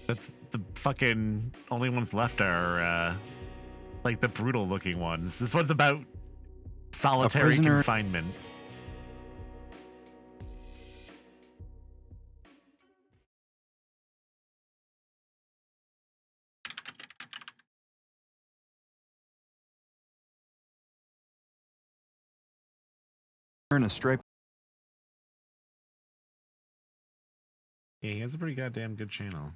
That's the fucking only ones left are like the brutal looking ones. This one's about solitary confinement. A stray. Yeah, he has a pretty goddamn good channel.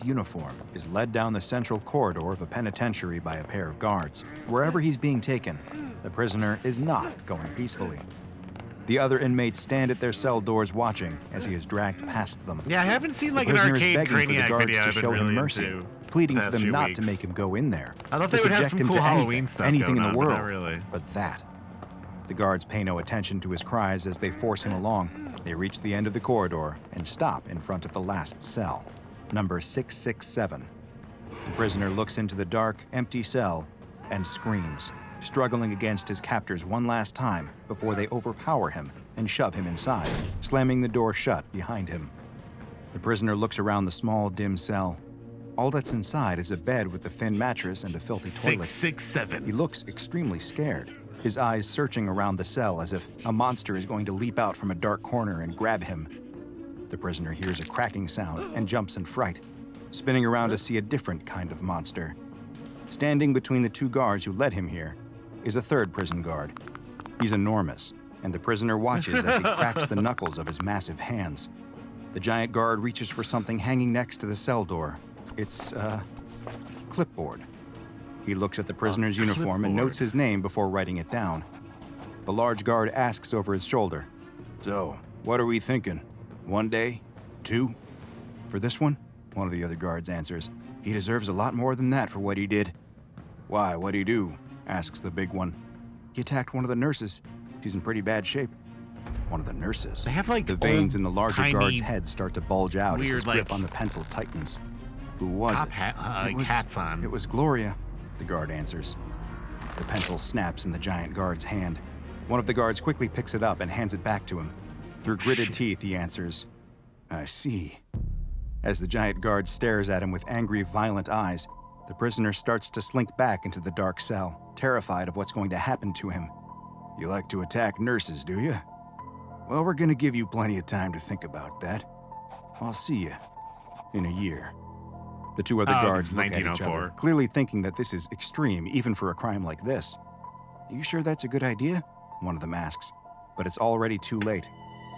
Uniform is led down the central corridor of a penitentiary by a pair of guards. Wherever he's being taken, the prisoner is not going peacefully. The other inmates stand at their cell doors watching as he is dragged past them. Yeah, I haven't seen like the an prisoner arcade is begging for the guards video to show him mercy, pleading for them not to make him go in there. I thought to they would have subject some him cool to Halloween stuff anything going in the on, world, but not really. but that. The guards pay no attention to his cries as they force him along. They reach the end of the corridor and stop in front of the last cell, number 667. The prisoner looks into the dark, empty cell and screams, struggling against his captors one last time before they overpower him and shove him inside, slamming the door shut behind him. The prisoner looks around the small, dim cell. All that's inside is a bed with a thin mattress and a filthy toilet. 667. He looks extremely scared, his eyes searching around the cell as if a monster is going to leap out from a dark corner and grab him. The prisoner hears a cracking sound and jumps in fright, spinning around to see a different kind of monster. Standing between the two guards who led him here is a third prison guard. He's enormous, and the prisoner watches as he cracks the knuckles of his massive hands. The giant guard reaches for something hanging next to the cell door. It's a clipboard. He looks at the prisoner's uniform and notes his name before writing it down. The large guard asks over his shoulder, "So, what are we thinking? 1 day? 2? For this one?" One of the other guards answers, "He deserves a lot more than that for what he did." "Why, what'd he do?" asks the big one. "He attacked one of the nurses. She's in pretty bad shape." One of the nurses. They have like the veins in the larger tiny, guard's head start to bulge out as his grip like, on the pencil tightens. "Who was top it?" hats on. "It was Gloria," the guard answers. The pencil snaps in the giant guard's hand. One of the guards quickly picks it up and hands it back to him. Through gritted teeth, he answers, "I see." As the giant guard stares at him with angry, violent eyes, the prisoner starts to slink back into the dark cell, terrified of what's going to happen to him. "You like to attack nurses, do you? Well, we're going to give you plenty of time to think about that. I'll see you in a year." The two other guards look at each other, clearly thinking that this is extreme, even for a crime like this. "Are you sure that's a good idea?" one of them asks. But it's already too late.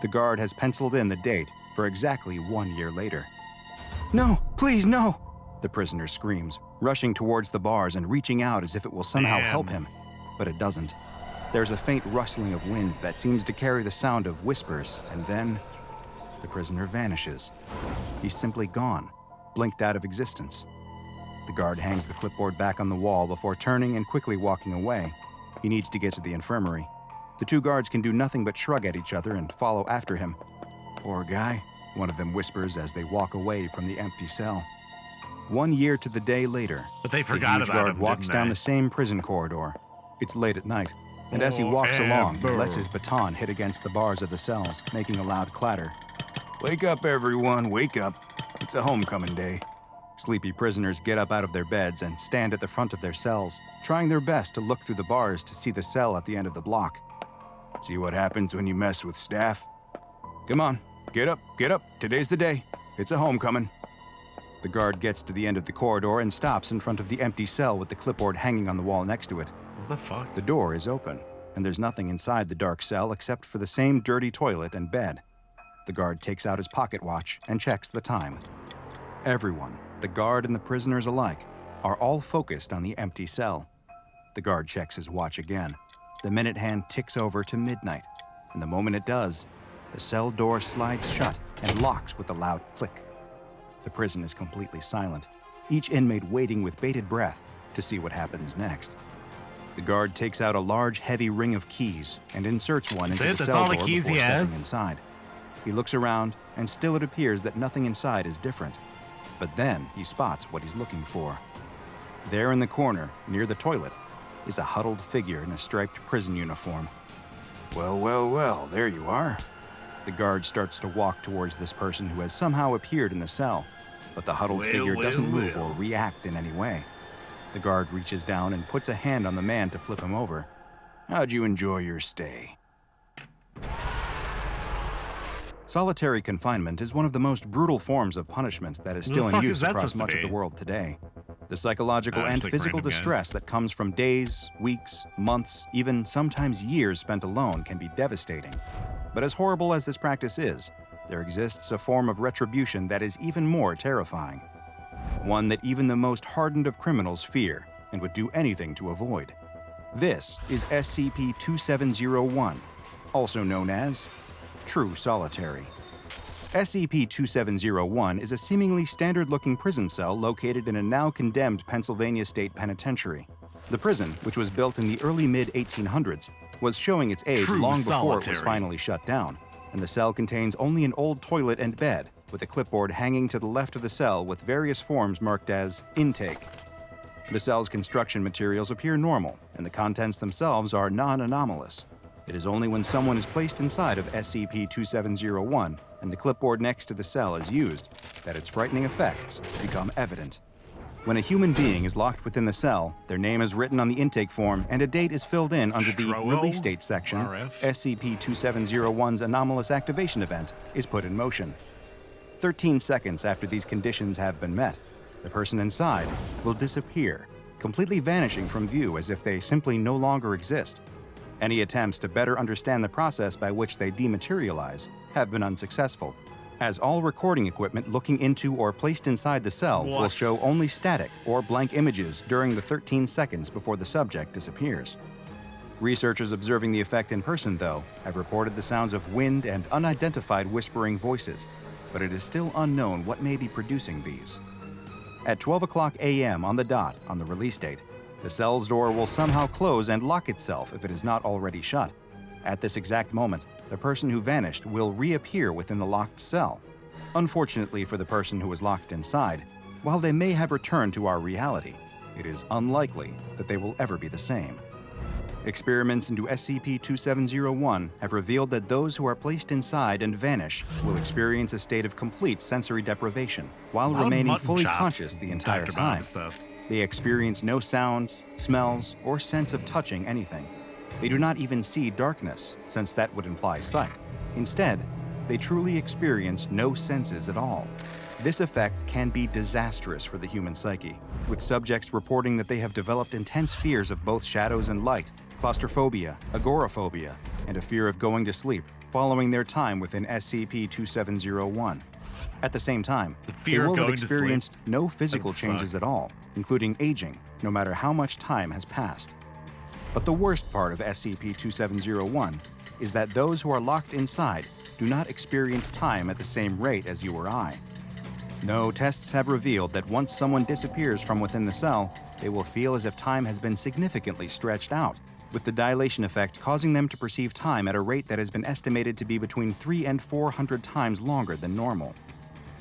The guard has penciled in the date for exactly 1 year later. "No, please, no!" the prisoner screams, rushing towards the bars and reaching out as if it will somehow help him. But it doesn't. There's a faint rustling of wind that seems to carry the sound of whispers, and then the prisoner vanishes. He's simply gone, blinked out of existence. The guard hangs the clipboard back on the wall before turning and quickly walking away. He needs to get to the infirmary. The two guards can do nothing but shrug at each other and follow after him. "Poor guy," one of them whispers as they walk away from the empty cell. 1 year to the day later, but they forgot the huge about guard him, walks didn't down they? the same prison corridor. It's late at night, and as he walks along, he lets his baton hit against the bars of the cells, making a loud clatter. "Wake up, everyone, wake up. It's a homecoming day." Sleepy prisoners get up out of their beds and stand at the front of their cells, trying their best to look through the bars to see the cell at the end of the block. "See what happens when you mess with staff? Come on, get up, today's the day. It's a homecoming." The guard gets to the end of the corridor and stops in front of the empty cell with the clipboard hanging on the wall next to it. What the fuck? The door is open, and there's nothing inside the dark cell except for the same dirty toilet and bed. The guard takes out his pocket watch and checks the time. Everyone, the guard and the prisoners alike, are all focused on the empty cell. The guard checks his watch again. The minute hand ticks over to midnight, and the moment it does, the cell door slides shut and locks with a loud click. The prison is completely silent, each inmate waiting with bated breath to see what happens next. The guard takes out a large, heavy ring of keys and inserts one into the cell door before stepping inside. He looks around, and still it appears that nothing inside is different. But then he spots what he's looking for. There in the corner, near the toilet, is a huddled figure in a striped prison uniform. Well, well, well, there you are. The guard starts to walk towards this person who has somehow appeared in the cell, but the huddled figure doesn't move or react in any way. The guard reaches down and puts a hand on the man to flip him over. How'd you enjoy your stay? Solitary confinement is one of the most brutal forms of punishment that is still in use across much of the world today. The psychological and physical distress that comes from days, weeks, months, even sometimes years spent alone can be devastating. But as horrible as this practice is, there exists a form of retribution that is even more terrifying. One that even the most hardened of criminals fear and would do anything to avoid. This is SCP-2701, also known as True Solitary. SCP-2701 is a seemingly standard-looking prison cell located in a now-condemned Pennsylvania State Penitentiary. The prison, which was built in the early mid-1800s, was showing its age long before it was finally shut down, and the cell contains only an old toilet and bed, with a clipboard hanging to the left of the cell with various forms marked as intake. The cell's construction materials appear normal, and the contents themselves are non-anomalous. It is only when someone is placed inside of SCP-2701 and the clipboard next to the cell is used that its frightening effects become evident. When a human being is locked within the cell, their name is written on the intake form and a date is filled in under the release date section. SCP-2701's anomalous activation event is put in motion. 13 seconds after these conditions have been met, the person inside will disappear, completely vanishing from view as if they simply no longer exist. Any attempts to better understand the process by which they dematerialize have been unsuccessful, as all recording equipment looking into or placed inside the cell will show only static or blank images during the 13 seconds before the subject disappears. Researchers observing the effect in person, though, have reported the sounds of wind and unidentified whispering voices, but it is still unknown what may be producing these. At 12:00 a.m. on the dot on the release date, the cell's door will somehow close and lock itself if it is not already shut. At this exact moment, the person who vanished will reappear within the locked cell. Unfortunately for the person who was locked inside, while they may have returned to our reality, it is unlikely that they will ever be the same. Experiments into SCP-2701 have revealed that those who are placed inside and vanish will experience a state of complete sensory deprivation while remaining fully conscious the entire time. They experience no sounds, smells, or sense of touching anything. They do not even see darkness, since that would imply sight. Instead, they truly experience no senses at all. This effect can be disastrous for the human psyche, with subjects reporting that they have developed intense fears of both shadows and light, claustrophobia, agoraphobia, and a fear of going to sleep following their time within SCP-2701. At the same time, they will have experienced no physical changes at all, including aging, no matter how much time has passed. But the worst part of SCP-2701 is that those who are locked inside do not experience time at the same rate as you or I. No, tests have revealed that once someone disappears from within the cell, they will feel as if time has been significantly stretched out, with the dilation effect causing them to perceive time at a rate that has been estimated to be between 300 and 400 times longer than normal.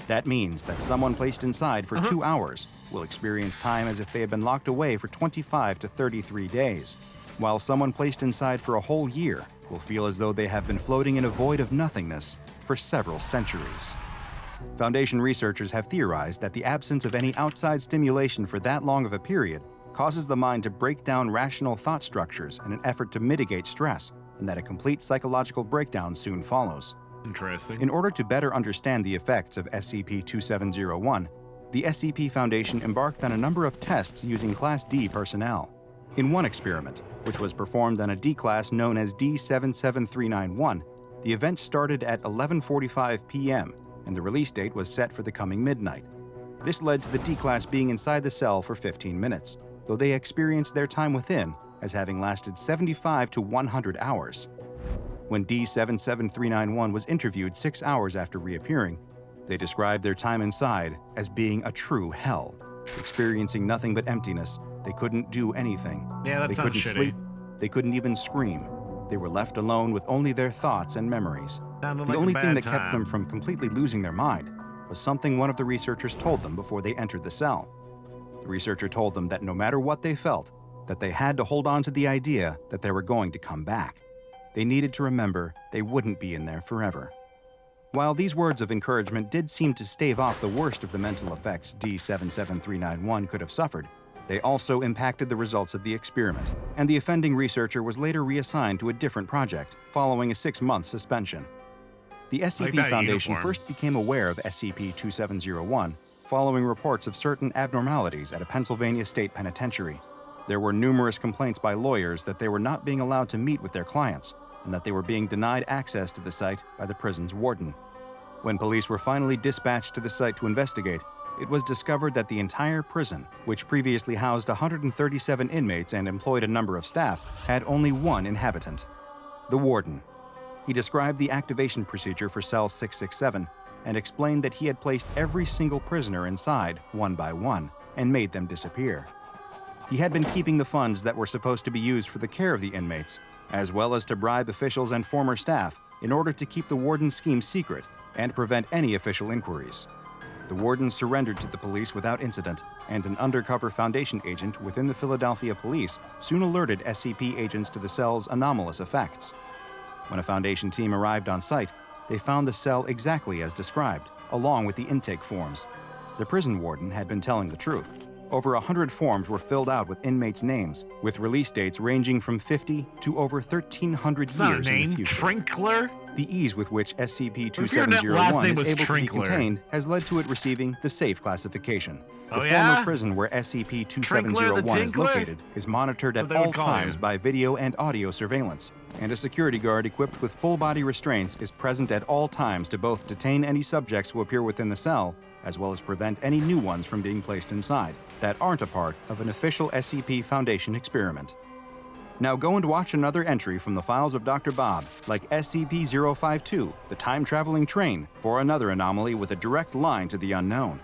That means that someone placed inside for 2 hours will experience time as if they had been locked away for 25 to 33 days, while someone placed inside for a whole year will feel as though they have been floating in a void of nothingness for several centuries. Foundation researchers have theorized that the absence of any outside stimulation for that long of a period causes the mind to break down rational thought structures in an effort to mitigate stress, and that a complete psychological breakdown soon follows. Interesting. In order to better understand the effects of SCP-2701, the SCP Foundation embarked on a number of tests using Class D personnel. In one experiment, which was performed on a D-Class known as D77391, the event started at 11:45 p.m., and the release date was set for the coming midnight. This led to the D-Class being inside the cell for 15 minutes, though they experienced their time within as having lasted 75 to 100 hours. When D77391 was interviewed 6 hours after reappearing, they described their time inside as being a true hell. Experiencing nothing but emptiness, they couldn't do anything. Yeah, that sounds shitty. They couldn't sleep, they couldn't even scream. They were left alone with only their thoughts and memories. The only thing that kept them from completely losing their mind was something one of the researchers told them before they entered the cell. The researcher told them that no matter what they felt, that they had to hold on to the idea that they were going to come back. They needed to remember they wouldn't be in there forever. While these words of encouragement did seem to stave off the worst of the mental effects D77391 could have suffered, they also impacted the results of the experiment, and the offending researcher was later reassigned to a different project following a 6-month suspension. The SCP Foundation first became aware of SCP-2701 following reports of certain abnormalities at a Pennsylvania state penitentiary. There were numerous complaints by lawyers that they were not being allowed to meet with their clients, and that they were being denied access to the site by the prison's warden. When police were finally dispatched to the site to investigate, it was discovered that the entire prison, which previously housed 137 inmates and employed a number of staff, had only one inhabitant: the warden. He described the activation procedure for cell 667 and explained that he had placed every single prisoner inside, one by one, and made them disappear. He had been keeping the funds that were supposed to be used for the care of the inmates, as well as to bribe officials and former staff in order to keep the warden's scheme secret and prevent any official inquiries. The warden surrendered to the police without incident, and an undercover Foundation agent within the Philadelphia police soon alerted SCP agents to the cell's anomalous effects. When a Foundation team arrived on site, they found the cell exactly as described, along with the intake forms. The prison warden had been telling the truth. Over 100 forms were filled out with inmates' names, with release dates ranging from 50 to over 1,300 years in the future. Trinkler? The ease with which SCP-2701 is able to be contained has led to it receiving the safe classification. The former prison where SCP-2701 is located is monitored at all times by video and audio surveillance, and a security guard equipped with full-body restraints is present at all times to both detain any subjects who appear within the cell, as well as prevent any new ones from being placed inside that aren't a part of an official SCP Foundation experiment. Now go and watch another entry from the files of Dr. Bob, like SCP-052, the time-traveling train, for another anomaly with a direct line to the unknown.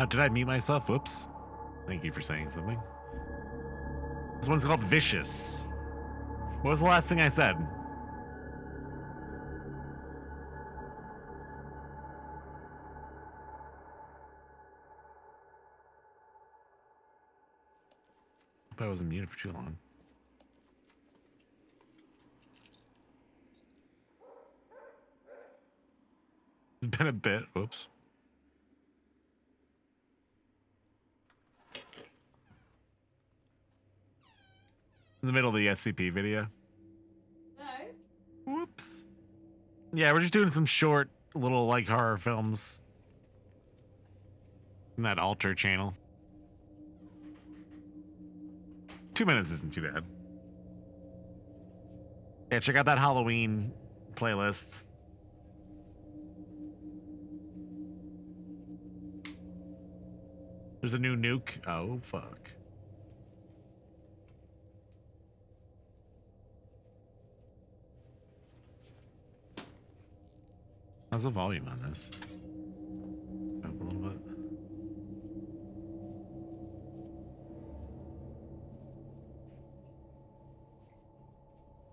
Did I mute myself? Whoops. Thank you for saying something. This one's called Vicious. What was the last thing I said? Hope I wasn't muted for too long. It's been a bit. Whoops. In the middle of the SCP video. No. Whoops. Yeah, we're just doing some short little like horror films in that Alter channel. 2 minutes isn't too bad. Yeah, check out that Halloween playlist. There's a new nuke. Oh, fuck. How's the volume on this? Up a little bit.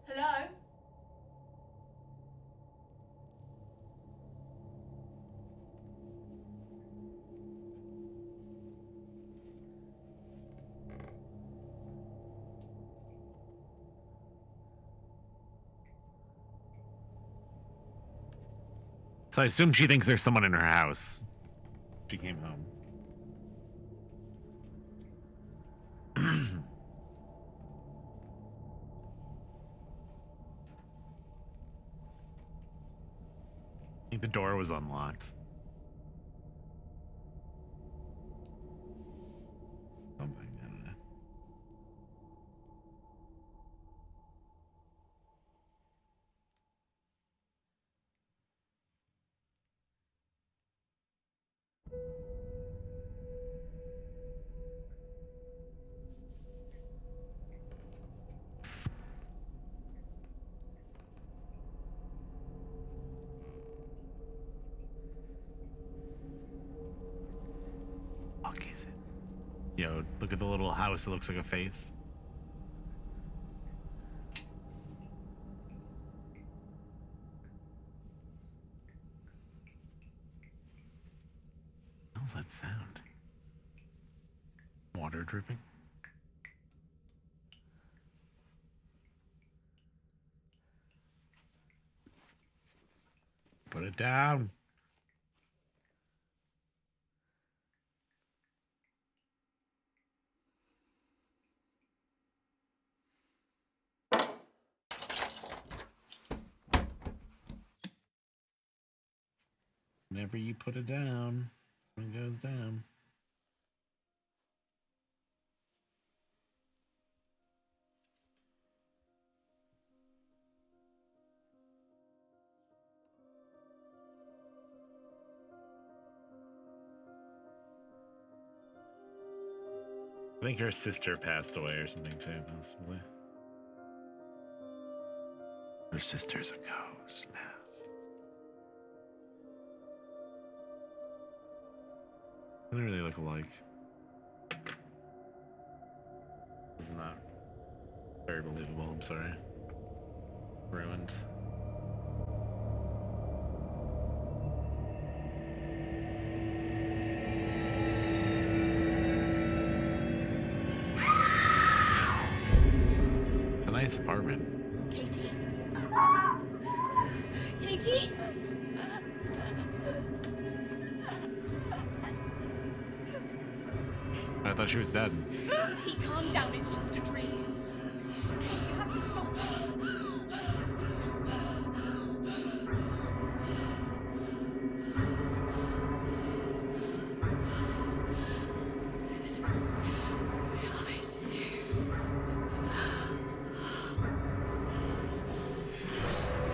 Hello? So I assume she thinks there's someone in her house. She came home. I think the door was unlocked. Something, I don't know. Fuck is it? Yo, look at the little house. It looks like a face. How's that sound? Water dripping? Put it down. Whenever you put it down, that's when it goes down. I think her sister passed away or something too, possibly. Her sister's a ghost now. They don't really look alike. This is not very believable, I'm sorry. Ruined. A nice apartment. Katie? Katie? I thought she was dead. Katie, calm down. It's just a dream. Okay, you have to stop this.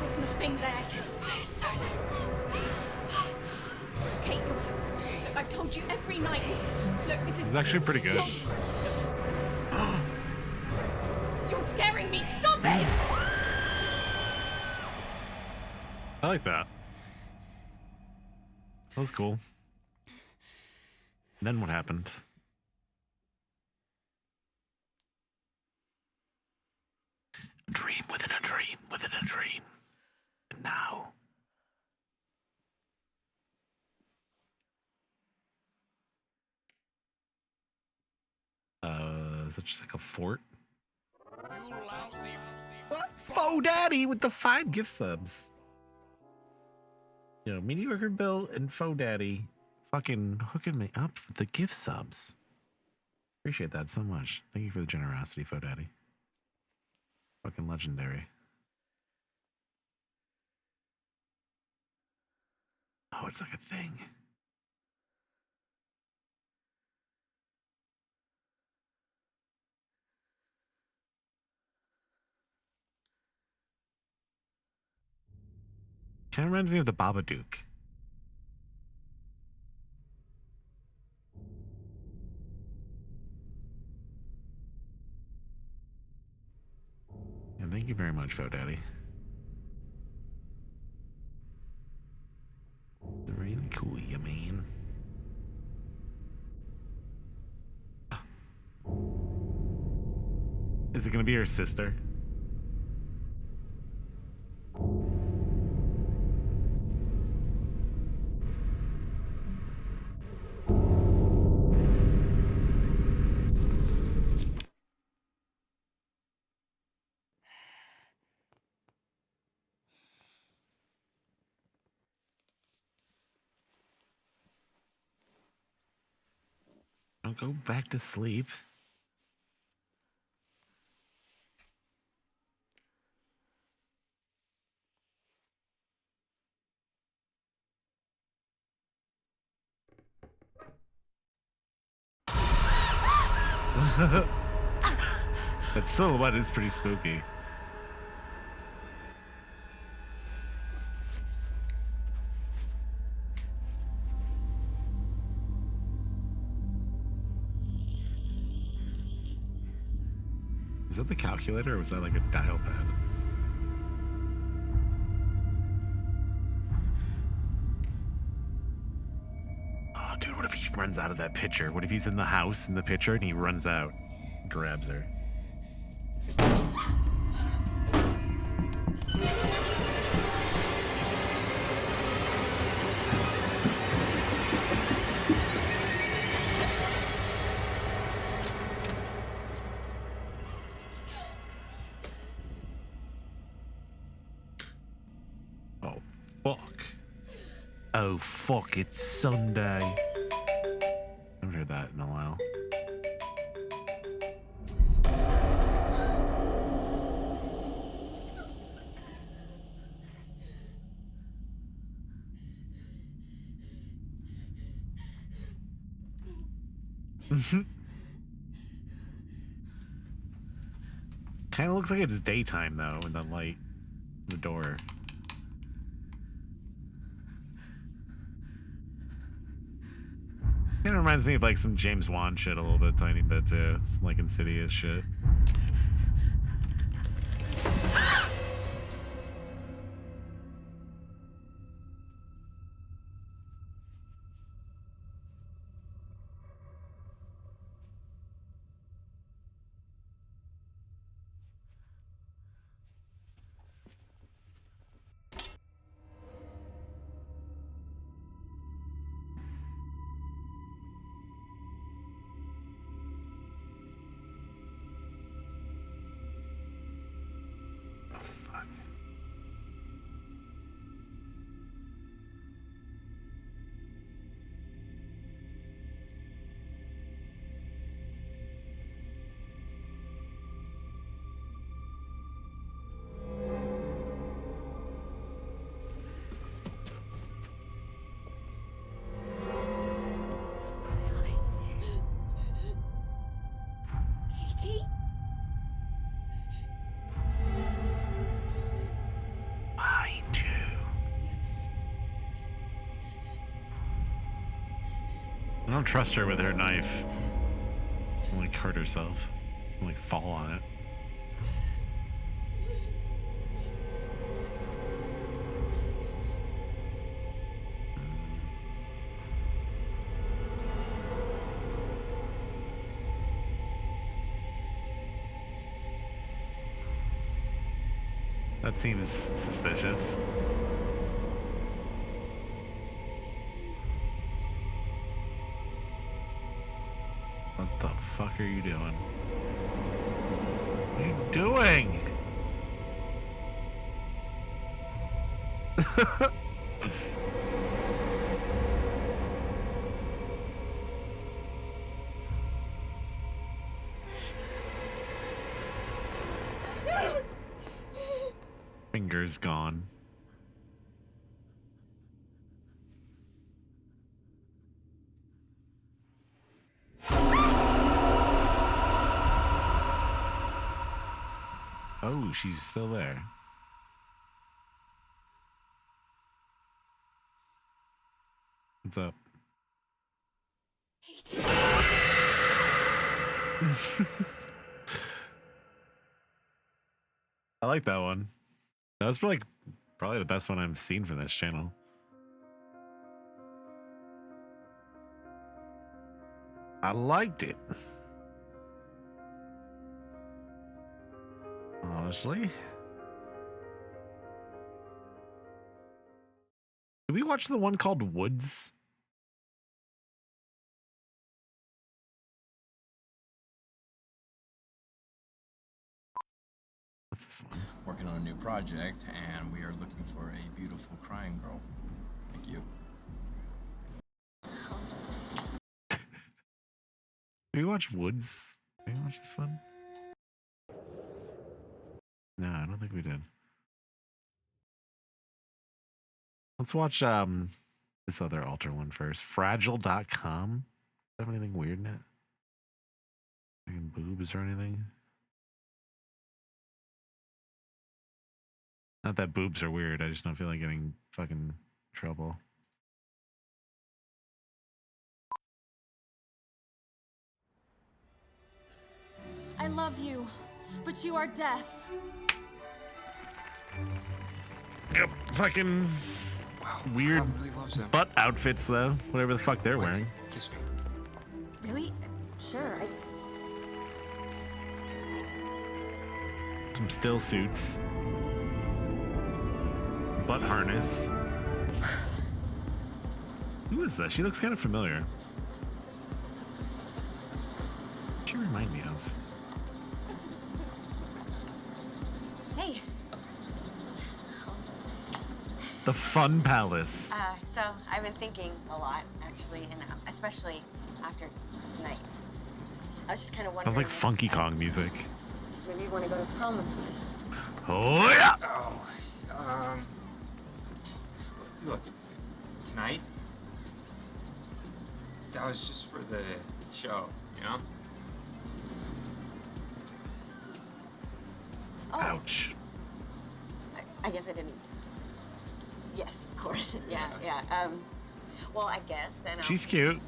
There's nothing there. Please don't. Kate, look, I've told you every night. Look, this is... It's actually pretty good. Please. You're scaring me. Stop it! I like that. That was cool. And then what happened? A dream within a dream within a dream. And now. Is that just like a fort? What? Faux Daddy with the 5 gift subs. Yo, Mediocre Bill and Faux Daddy fucking hooking me up with the gift subs. Appreciate that so much. Thank you for the generosity, Faux Daddy. Fucking legendary. Oh, it's like a thing. Kind of reminds me of the Babadook. And thank you very much, Faux Daddy. Really cool, you mean? Is it gonna be her sister? Don't go back to sleep. That silhouette is pretty spooky. Was that the calculator or was that like a dial pad? Oh, dude, what if he runs out of that picture? What if he's in the house in the picture and he runs out, grabs her? Oh, fuck. Oh, fuck, it's Sunday. I haven't heard that in a while. Kind of looks like it's daytime though, in the light, the door. Kind of reminds me of like some James Wan shit a little bit, tiny bit too. Some like Insidious shit. Katie? I do. I don't trust her with her knife. She'll like hurt herself. She'll like fall on it. That seems suspicious. What the fuck are you doing? What are you doing? Fingers gone. Oh, she's still there. What's up? I like that one. That was probably the best one I've seen from this channel. I liked it. Honestly. Did we watch the one called Woods? What's this one? Working on a new project, and we are looking for a beautiful crying girl. Thank you. Did we watch Woods? Did we watch this one? No, I don't think we did. Let's watch this other altar one first. Fragile.com. Have anything weird in it? Fucking boobs or anything? Not that boobs are weird. I just don't feel like getting fucking trouble. I love you, but you are deaf. Yep, fucking weird really loves him. butt outfits though. Whatever the fuck they're Wait, wearing. Kiss me. Really? Sure. Some still suits. Butt harness. Who is that? She looks kind of familiar. What she remind me of? Hey. The Fun Palace. So I've been thinking a lot, actually, and especially after tonight. I was just kind of wondering. Sounds like Funky Kong music. Maybe you want to go to prom with me. Oh yeah! Oh, look, tonight, that was just for the show, you know? Oh, Ouch. I guess I didn't. Yes, of course. Yeah. Well, I guess then I'll She's just cute.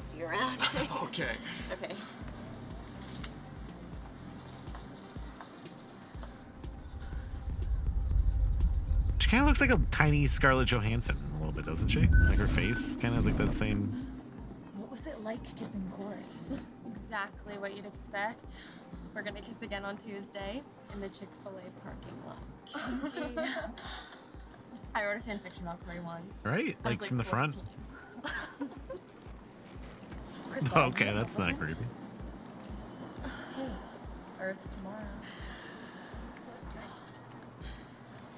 see you around. Okay. Okay. She kind of looks like a tiny Scarlett Johansson a little bit, doesn't she? Like her face kind of has like that same. What was it like kissing Corey? Exactly what you'd expect. We're gonna kiss again on Tuesday in the Chick-fil-A parking lot. I wrote a fan fiction about Corey once. Right? I was, Like from the front? 14. Crystal, Okay, you that's know, not creepy. Hey, Earth tomorrow.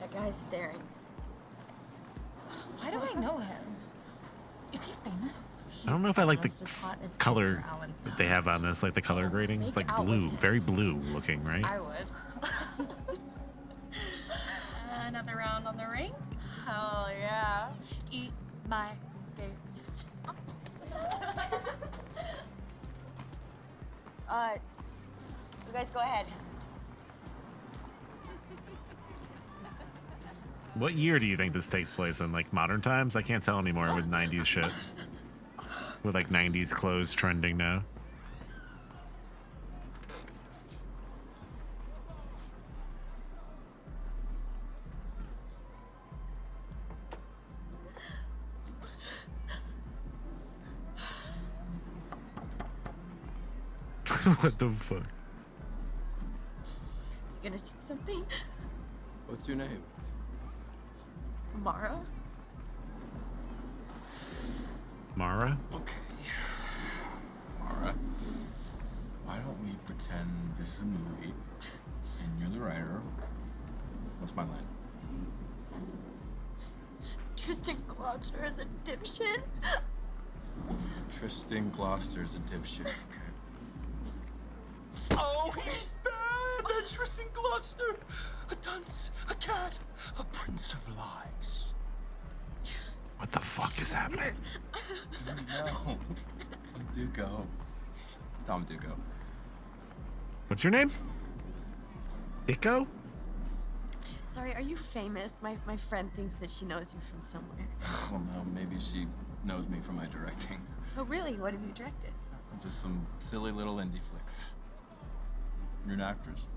That guy's staring. Why do I know him? Is he famous? I don't know if I like the He's just hot as color Edgar Allan that they have on this, like the color grading. It's like Make out blue, with him. very blue looking, right? I would. Another round on the ring? Hell yeah. Eat my skates. You guys go ahead. What year do you think this takes place in? Like modern times? I can't tell anymore with 90s shit. With like 90s clothes trending now. What the fuck? You gonna say something? What's your name? Mara? Mara? Okay. Mara, why don't we pretend this is a movie and you're the writer? What's my line? Tristan Gloucester is a dipshit. Tristan Gloucester's a dipshit. Okay. Oh, he's bad! That's Tristan Gloucester! A dunce, a cat, a prince of lies. What the fuck is happening? No. Duco. Tom Duco. What's your name? Dicko? Sorry, are you famous? My friend thinks that she knows you from somewhere. Well, no, maybe she knows me from my directing. Oh, really? What have you directed? Just some silly little indie flicks. You're an actress,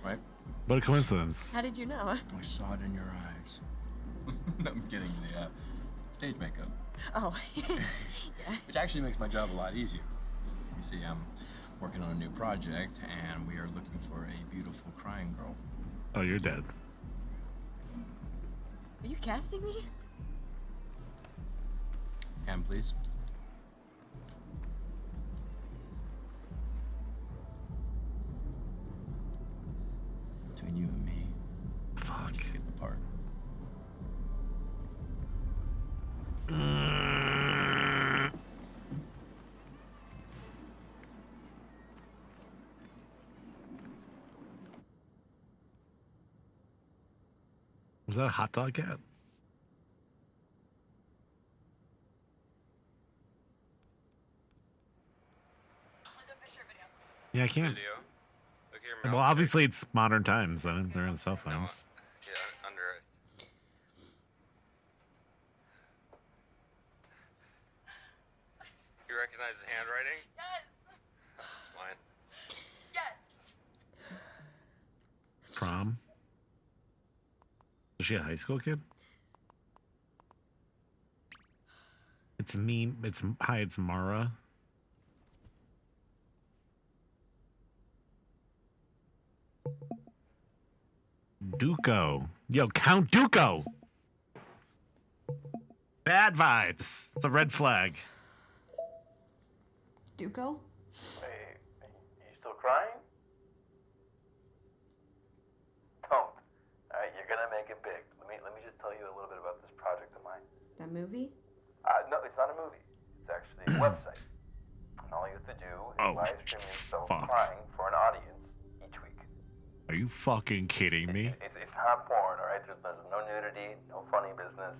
right? What a coincidence. How did you know? I saw it in your eyes. No, I'm kidding. The stage makeup. Oh, yeah. Which actually makes my job a lot easier. You see, I'm working on a new project, and we are looking for a beautiful crying girl. Oh, you're dead. Are you casting me? Cam, please. Between you and me, Fuck. you get the part. Was that a hot dog cat? Yeah, I can't. Video. Look at your Well, mouth. obviously it's modern times. Then they're in cell No, phones. yeah, under it. You recognize the handwriting? Yes. That's fine. Yes. Prom. Is she a high school kid? It's me. Hi. It's Mara. Duco. Yo, Count Duco. Bad vibes. It's a red flag. Duco? Hey, you still crying? Don't. Alright, you're gonna make it big. Let me just tell you a little bit about this project of mine. That movie? No, it's not a movie. It's actually a website. And all you have to do is Oh, live stream yourself fuck. crying for an audience each week. Are you fucking kidding me? It's not porn, alright? There's no nudity, no funny business.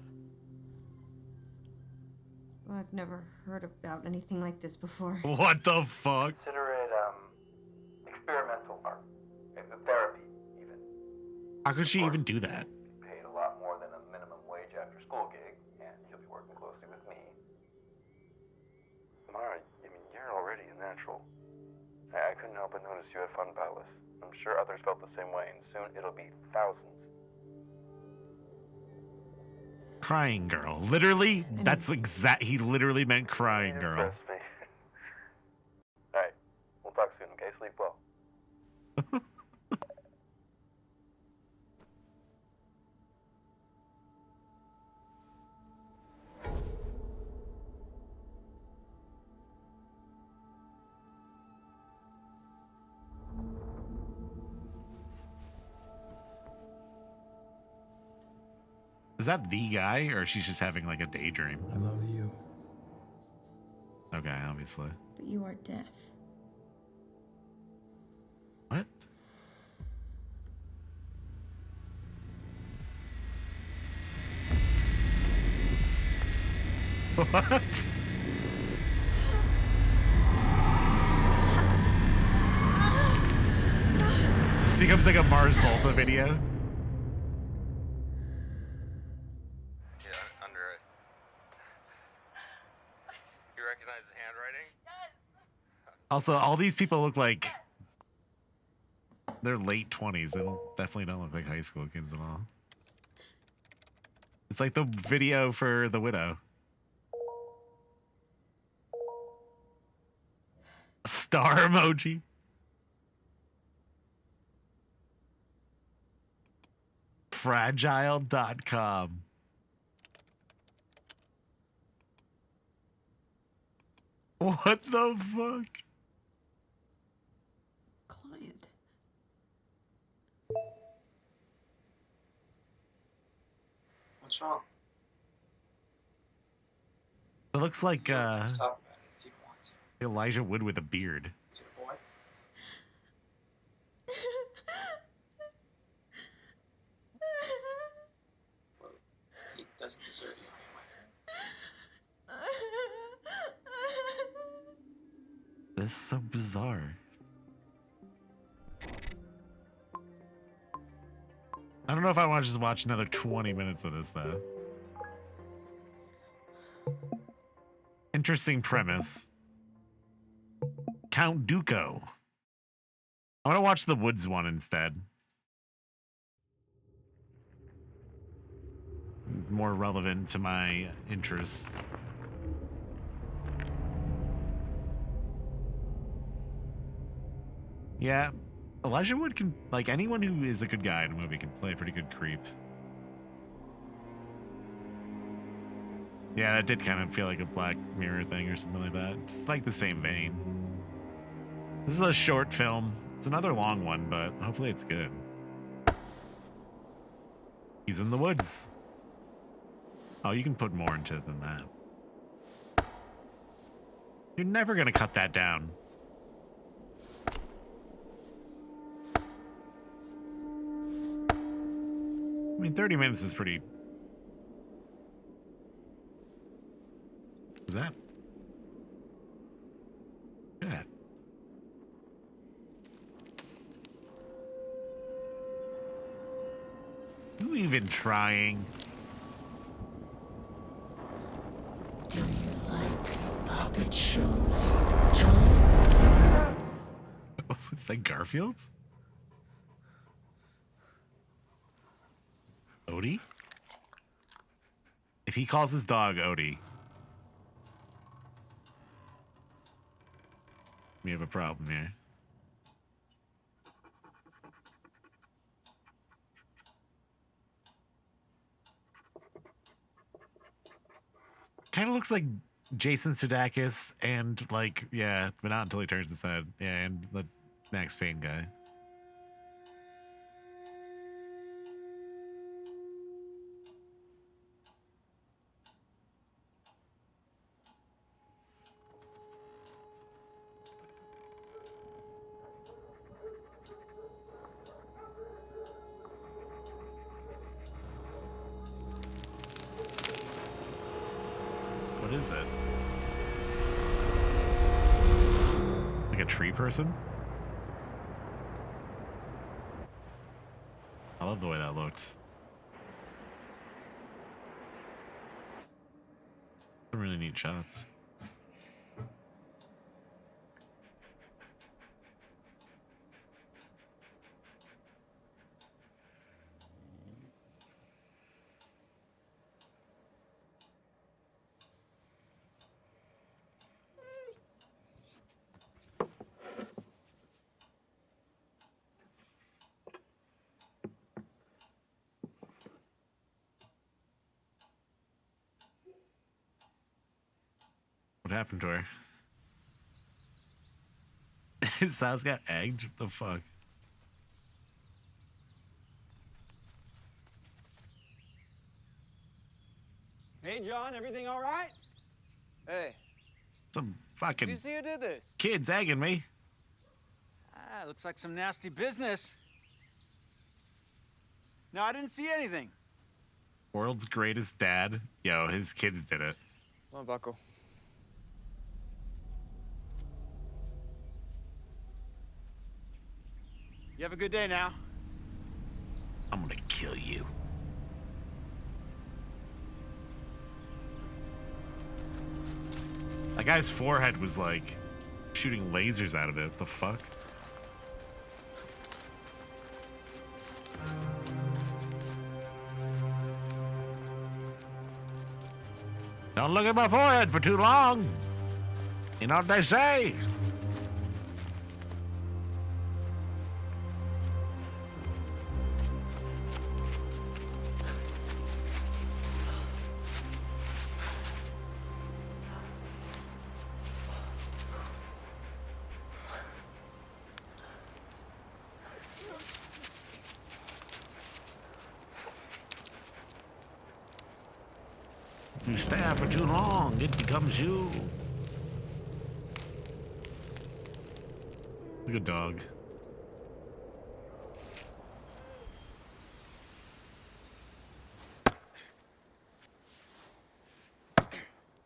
Well, I've never heard about anything like this before. What the fuck? Consider it, experimental art. Therapy, even. How could she even do that? Paid a lot more than a minimum wage after school gig, and you'll be working closely with me. Mara, I mean, you're already a natural. I couldn't help but notice you had fun about this. I'm sure others felt the same way, and soon it'll be thousands. Crying girl. Literally, that's exact. He literally meant crying girl. Impress me. Alright, we'll talk soon, okay? Sleep well. Is that the guy, or she's just having like a daydream? I love you. Okay, obviously. But you are death. What? What? This becomes like a Mars Volta video. Yeah, under it. You recognize the handwriting? Also, all these people look like they're late 20s. They definitely don't look like high school kids at all. It's like the video for The Widow. Star emoji. Fragile.com. What the fuck? Client. What's wrong? It looks like Talk about it if you want. Elijah Wood with a beard. Is it a boy? Well, he doesn't deserve you anyway. This is so bizarre. I don't know if I want to just watch another 20 minutes of this, though. Interesting premise. Count Dooku. I want to watch the Woods one instead. More relevant to my interests. Yeah, Elijah Wood can, like, anyone who is a good guy in a movie can play a pretty good creep. Yeah, that did kind of feel like a Black Mirror thing or something like that. It's like the same vein. This is a short film. It's another long one, but hopefully it's good. He's in the woods. Oh, you can put more into it than that. You're never going to cut that down. I mean, 30 minutes is pretty... What's that? Yeah. You even trying? Do you like puppet shows, John? Is that Garfield? Odie? If he calls his dog Odie, we have a problem here. Kind of looks like Jason Sudeikis and, like, yeah, but not until he turns his head. Yeah, and the Max Payne guy. What is it? Like a tree person? I love the way that looked. Some really neat shots. What happened to her? His house got egged? What the fuck? Hey, John, everything all right? Hey, Some did fucking you see who did this? kids egging me. Looks like some nasty business. No, I didn't see anything. World's greatest dad. Yo, his kids did it. Come on, Buckle. You have a good day now. I'm gonna kill you. That guy's forehead was like shooting lasers out of it. What the fuck? Don't look at my forehead for too long. You know what they say? You stare for too long, it becomes you. Look at dog.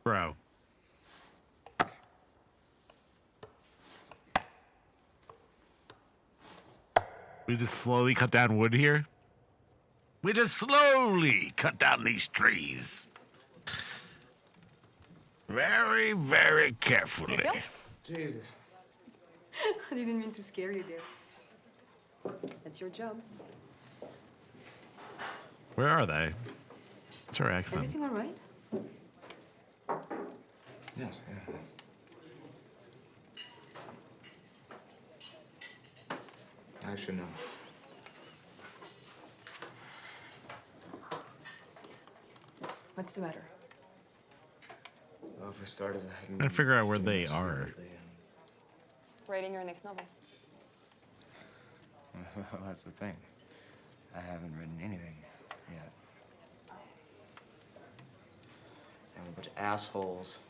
Bro. We just slowly cut down wood here. We just slowly cut down these trees. Very, very carefully. Jesus. I didn't mean to scare you there. That's your job. Where are they? What's her accent? Everything all right? Yes, yeah. I should know. What's the matter? Well, for starters, I hadn't I figure out where been they too are. secretly, Writing your next novel. Well, that's the thing. I haven't written anything yet. And a bunch of assholes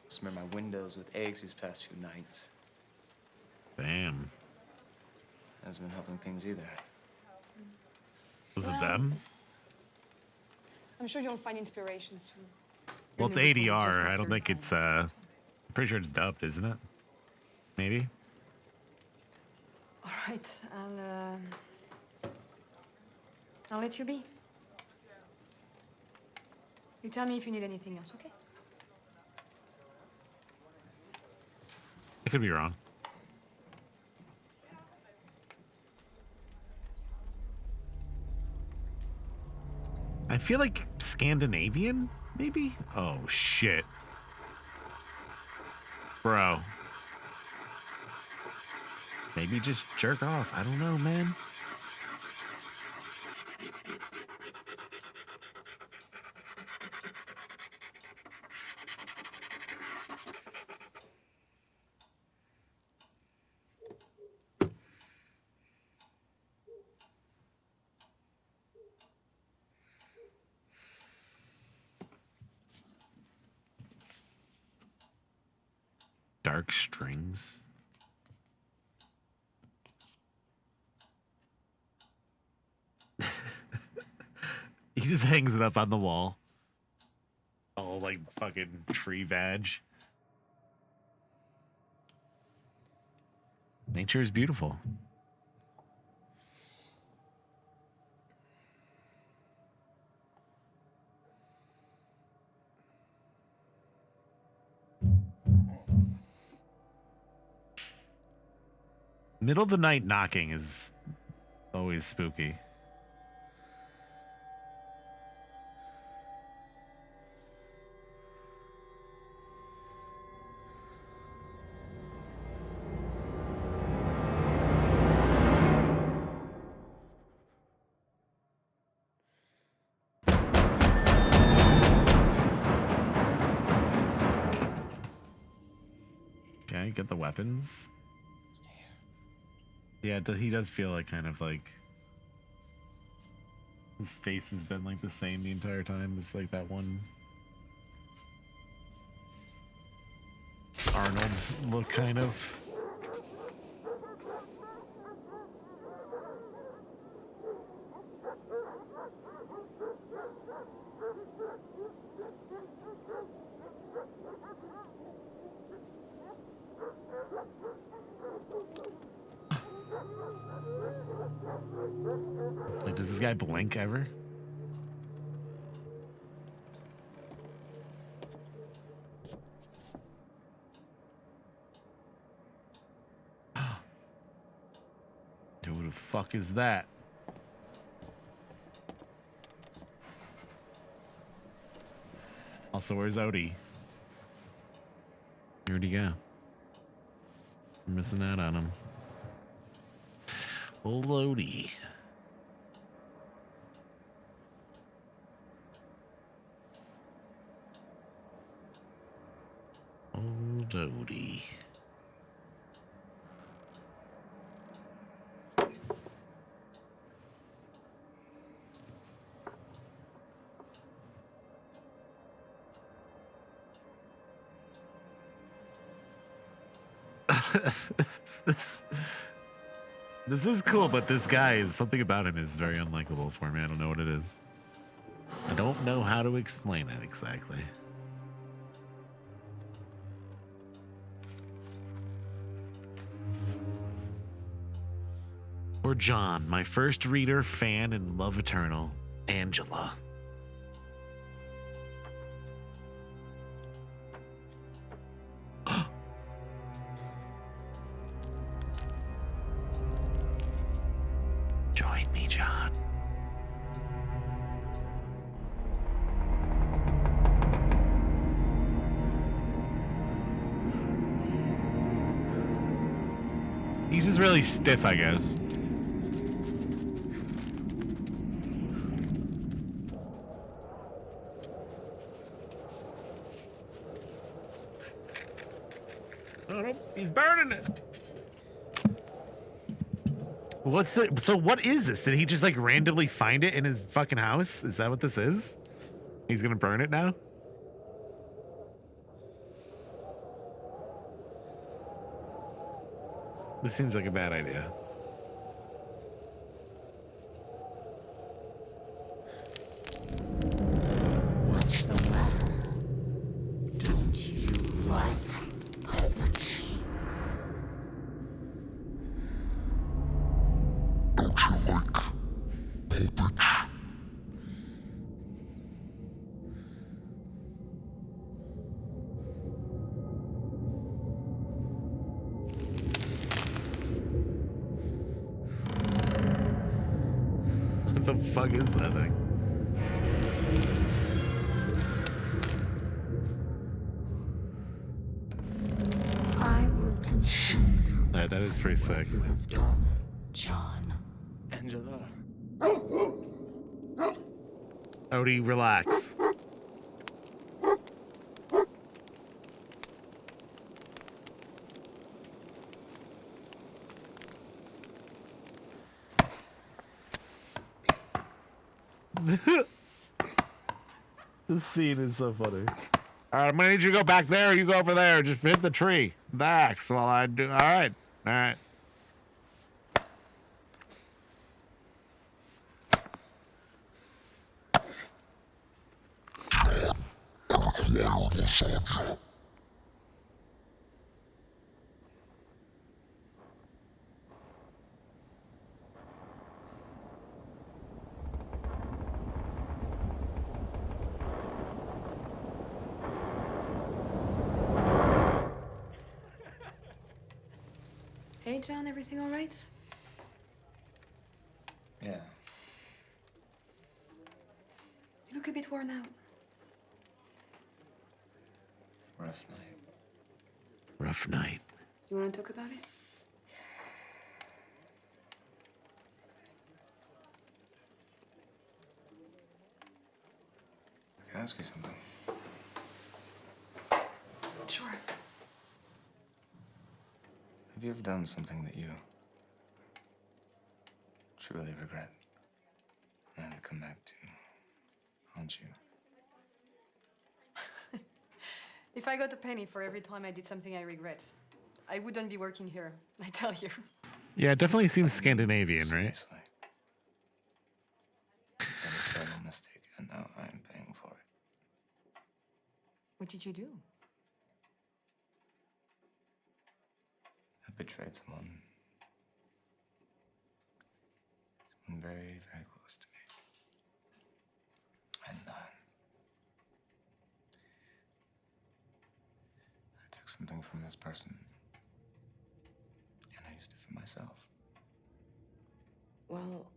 smear my windows with eggs these past few nights. Damn. Hasn't been helping things either. Was it them? I'm sure you'll find inspiration soon. Well, it's ADR. I don't think it's, I'm pretty sure it's dubbed, isn't it? Maybe? All right, I'll let you be. You tell me if you need anything else, okay? I could be wrong. I feel like Scandinavian, maybe? Oh, shit. Bro. Maybe just jerk off. I don't know, man. Dark strings. He just hangs it up on the wall. All like fucking tree vag. Nature is beautiful. Middle of the night knocking is always spooky. Okay, get the weapons. Yeah, he does feel like kind of like his face has been like the same the entire time. It's like that one Arnold look, kind of. Like, does this guy blink ever? Dude, who the fuck is that? Also, where's Odie? Where'd he go? We're missing out on him. Old Odie. Old Odie. This is cool, but this guy is something about him is very unlikable for me. I don't know what it is. I don't know how to explain it exactly. For John, my first reader, fan, and love eternal, Angela. Join me, John. He's just really stiff, I guess. Oh, no, he's burning it. What's it? So what is this? Did he just like randomly find it in his fucking house? Is that what this is? He's gonna burn it now? This seems like a bad idea. What's the matter? Don't you like puppets? Don't you like puppets? What the fuck is that thing? I will consume you. Alright, that is pretty sick. You have done, John. Angela. Odie, relax. This scene is so funny. All right, I'm gonna need you to go back there. You go over there. Just hit the tree, the axe, while I do. All right, all right. Hey, John, everything all right? Yeah. You look a bit worn out. Rough night. Rough night. You want to talk about it? Can I ask you something? Sure. Have you ever done something that you truly regret and have it come back to haunt you? If I got a penny for every time I did something I regret, I wouldn't be working here, I tell you. Yeah, it definitely seems Scandinavian, right? That a terrible mistake, and now I'm paying for it. What did you do? I betrayed someone. Someone very, very close to me. And I took something from this person, and I used it for myself. Well,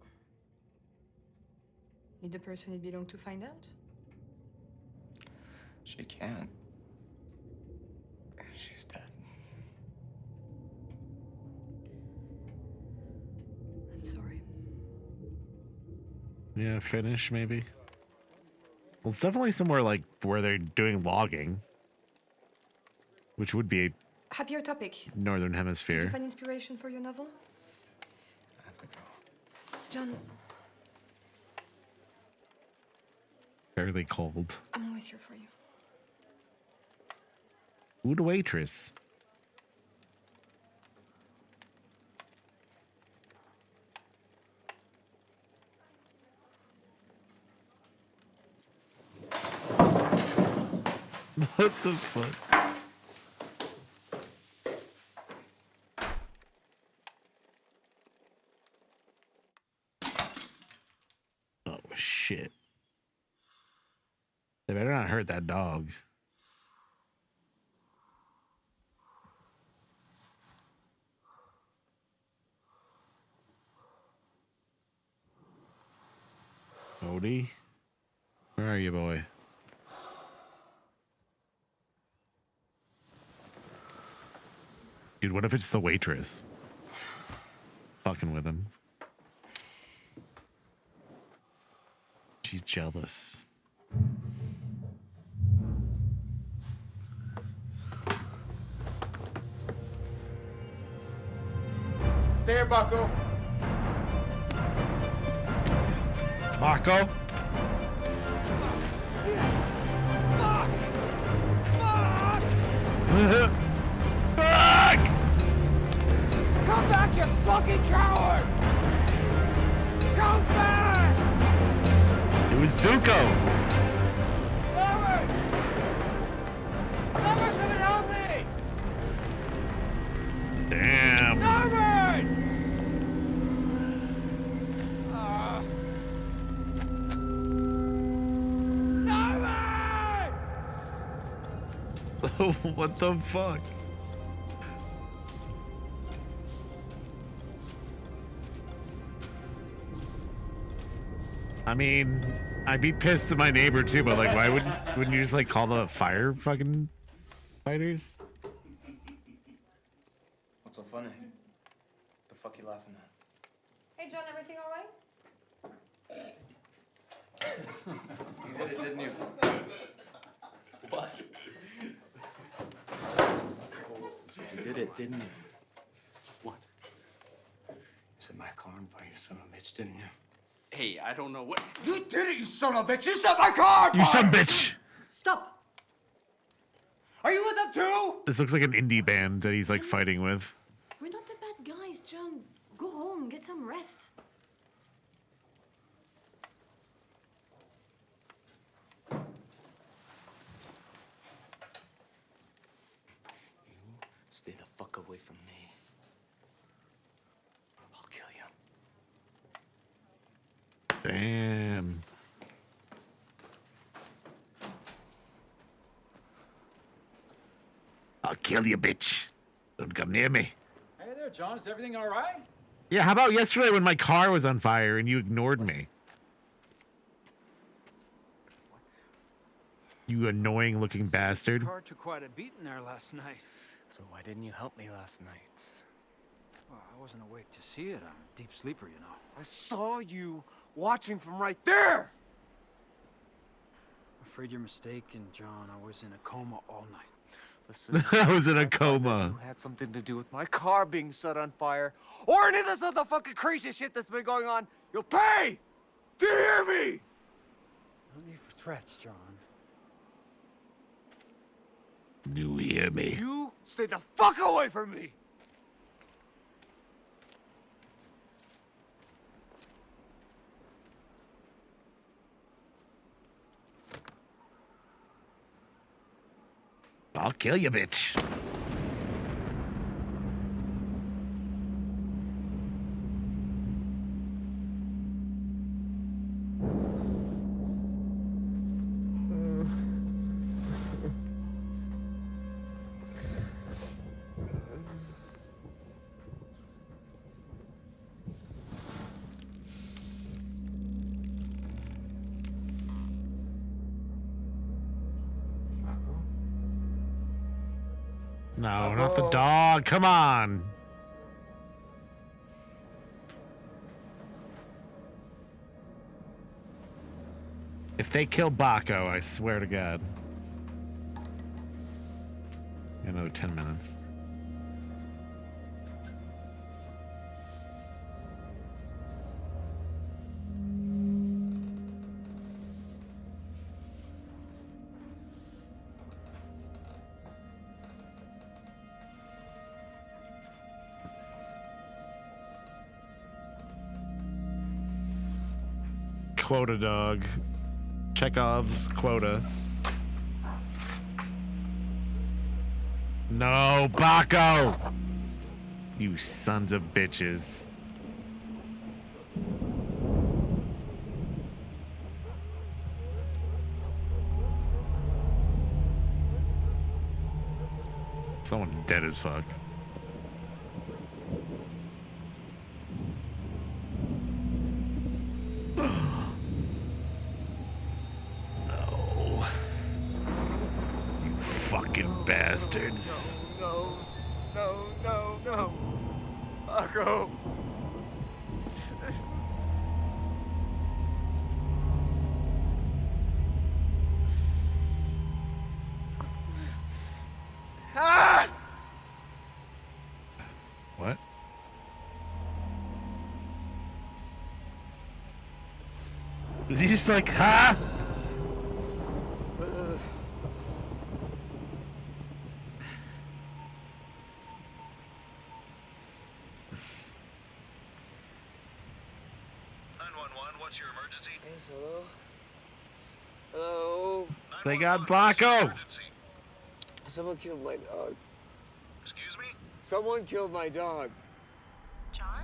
did the person it belonged to find out? She can't. She's dead. I'm sorry. Yeah, Finnish maybe. Well, it's definitely somewhere like where they're doing logging, which would be a Happier topic. northern Did you hemisphere. find inspiration for your novel? I have to go. John, Fairly cold. I'm always here for you. Ooh, the waitress. What the fuck? shit. They better not hurt that dog. Odie? Where are you, boy? Dude, what if it's the waitress? Fucking with him. She's jealous. Stay here, Bucko. Marco? Fuck! Fuck! Come back, you fucking cowards! Come back! It was Duco. Robert! Robert, come and help me! Damn. Robert! Robert! What the fuck? I mean, I'd be pissed at my neighbor too, but like, why wouldn't you just like call the fire fucking fighters? What's so funny? The fuck you laughing at? Hey, John, everything all right? You did it, didn't you? What? So you did it, didn't you? What? You set my car on fire, you son of a bitch, didn't you? Hey, I don't know what. You did it, you son of a bitch! You set my car on You fire! son of a bitch! Stop! Are you with them too? This looks like an indie band that he's like fighting with. We're not the bad guys, John. Go home, get some rest. Stay the fuck away from me. I'll kill you. Damn. I'll kill you, bitch. Don't come near me. Hey there, John. Is everything all right? Yeah, how about yesterday when my car was on fire and you ignored me? You annoying looking bastard. Car took quite a beating there last night. So why didn't you help me last night? Well, I wasn't awake to see it. I'm a deep sleeper, you know. I saw you watching from right there! I'm afraid you're mistaken, John. I was in a coma all night. Listen, I was in a I thought that coma. You had something to do with my car being set on fire, or any of this other fucking crazy shit that's been going on. You'll pay! Do you hear me? No need for threats, John. Do you hear me? You stay the fuck away from me! I'll kill you, bitch. No, not the dog. Come on. If they kill Baco, I swear to God. Another 10 minutes. Quota dog. Chekhov's quota. No, Baco! You sons of bitches. Someone's dead as fuck. No. You fucking bastards. No, no, no, no. Paco. Ah! What? Is he just like, huh? What's your emergency? Yes, hello? Hello? They got Baco. Someone killed my dog. Excuse me? Someone killed my dog. John?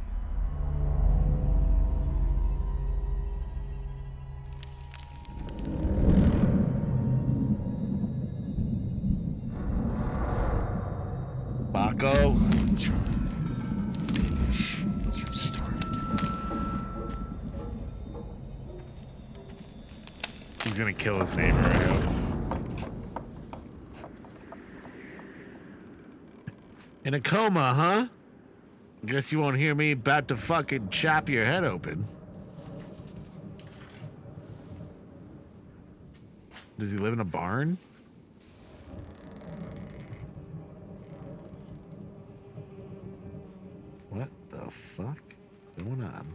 Baco. Finish what you've started. He's gonna kill his neighbor, I hope. In a coma, huh? Guess you won't hear me about to fucking chop your head open. Does he live in a barn? What the fuck is going on?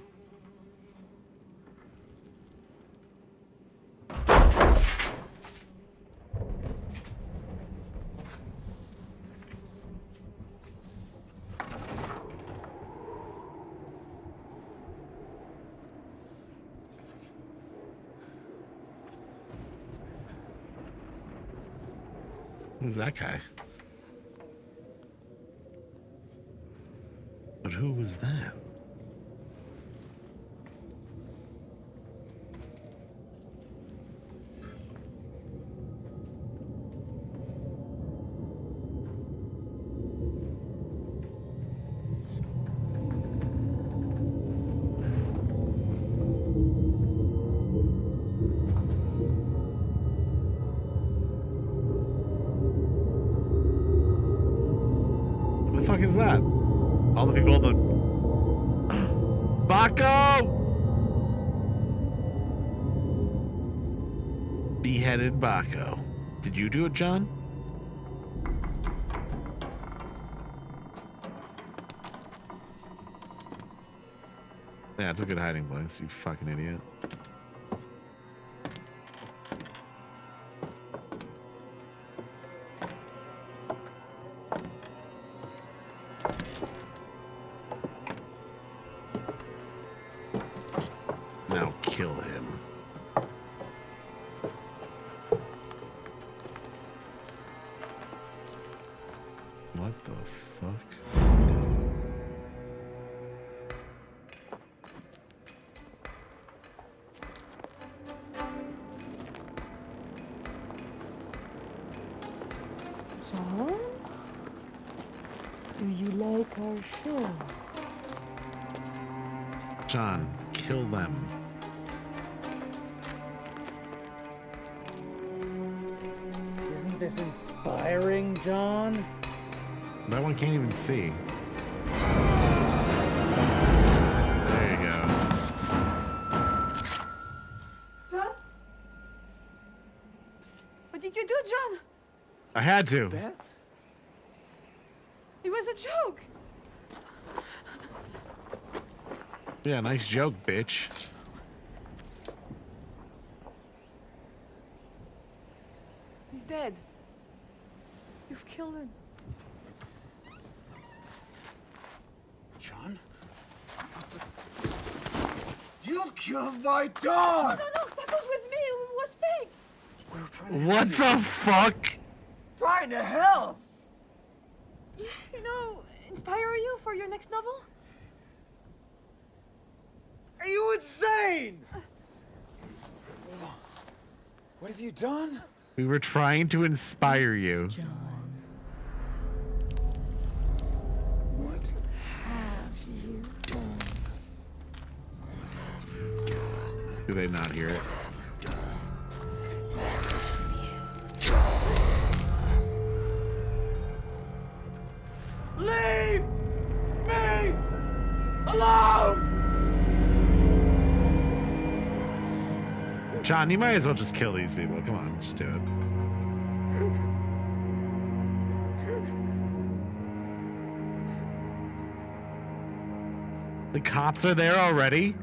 Who's that guy? But who was that? What the fuck is that? All the people on the... Baco! Beheaded Baco. Did you do it, John? Yeah, it's a good hiding place, you fucking idiot. Now kill him. What the fuck? John? Do you like our show? John, kill them. Isn't this inspiring, John? That one can't even see. There you go. John? What did you do, John? I had to. Beth? It was a joke. Yeah, nice joke, bitch. He's dead. You've killed him. John? You killed my dog! No, that was with me. It was fake. We were trying to What help the fuck? Trying to help! You know, inspire you for your next novel? Are you insane? What have you done? We were trying to inspire you. John. Do they not hear it? Leave me alone! John, you might as well just kill these people. Come on, just do it. The cops are there already?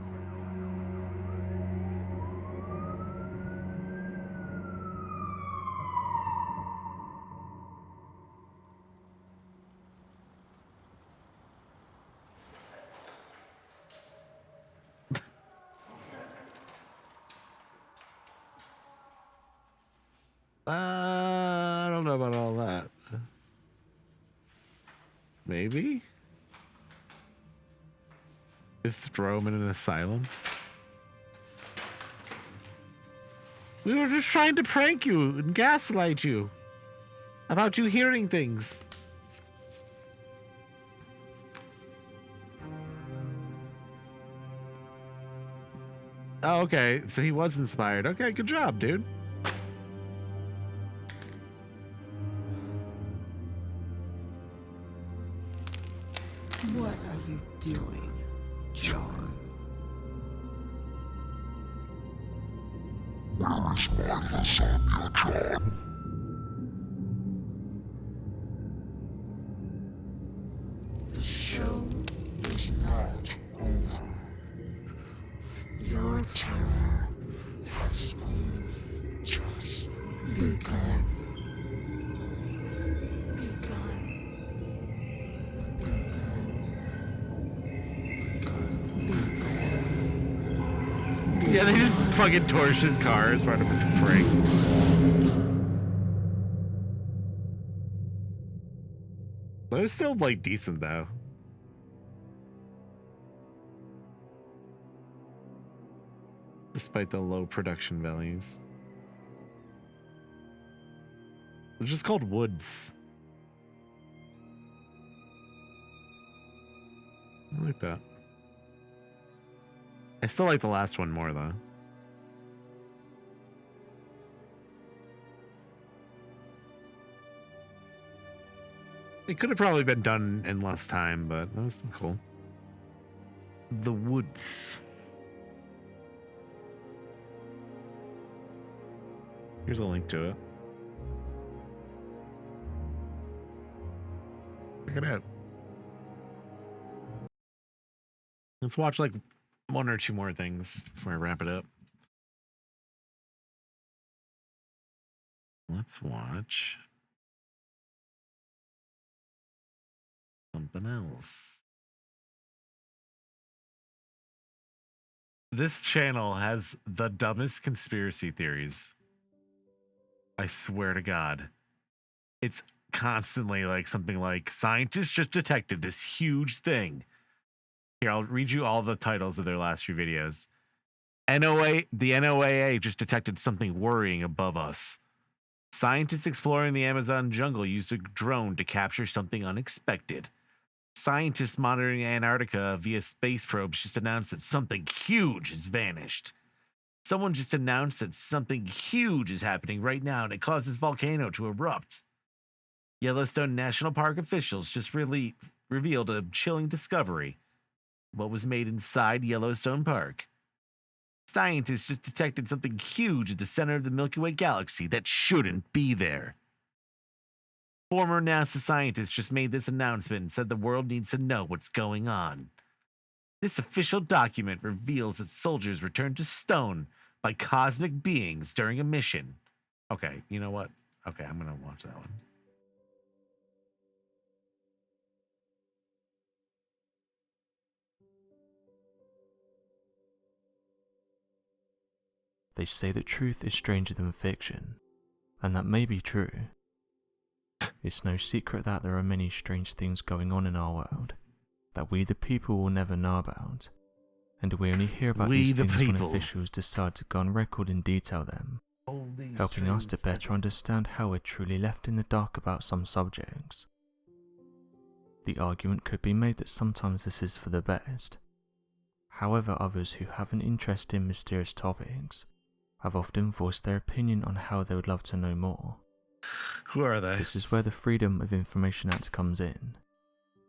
I don't know about all that. Maybe? Is throw him in an asylum? We were just trying to prank you and gaslight you about you hearing things. Oh, okay. So he was inspired. Okay, good job, dude. What are you doing, John? Where is my lasagna, John? The show is not over. Your terror has only just begun. Yeah, they just fucking torched his car as part of a prank. That was still, like, decent, though. Despite the low production values. They're just called Woods. I like that. I still like the last one more, though. It could have probably been done in less time, but that was still cool. The Woods. Here's a link to it. Check it out. Let's watch like one or two more things before I wrap it up. Let's watch something else. This channel has the dumbest conspiracy theories. I swear to God. It's constantly like something like scientists just detected this huge thing. Here, I'll read you all the titles of their last few videos. The NOAA just detected something worrying above us. Scientists exploring the Amazon jungle used a drone to capture something unexpected. Scientists monitoring Antarctica via space probes just announced that something huge has vanished. Someone just announced that something huge is happening right now and it caused this volcano to erupt. Yellowstone National Park officials just revealed a chilling discovery. What was made inside Yellowstone Park? Scientists just detected something huge at the center of the Milky Way galaxy that shouldn't be there. Former NASA scientists just made this announcement and said the world needs to know what's going on. This official document reveals that soldiers returned to stone by cosmic beings during a mission. Okay, you know what? Okay, I'm going to watch that one. They say that truth is stranger than fiction, and that may be true. It's no secret that there are many strange things going on in our world that we the people will never know about, and we only hear about these things when officials decide to go on record and detail them, helping us to better understand how we're truly left in the dark about some subjects. The argument could be made that sometimes this is for the best. However, others who have an interest in mysterious topics have often voiced their opinion on how they would love to know more. Who are they? This is where the Freedom of Information Act comes in,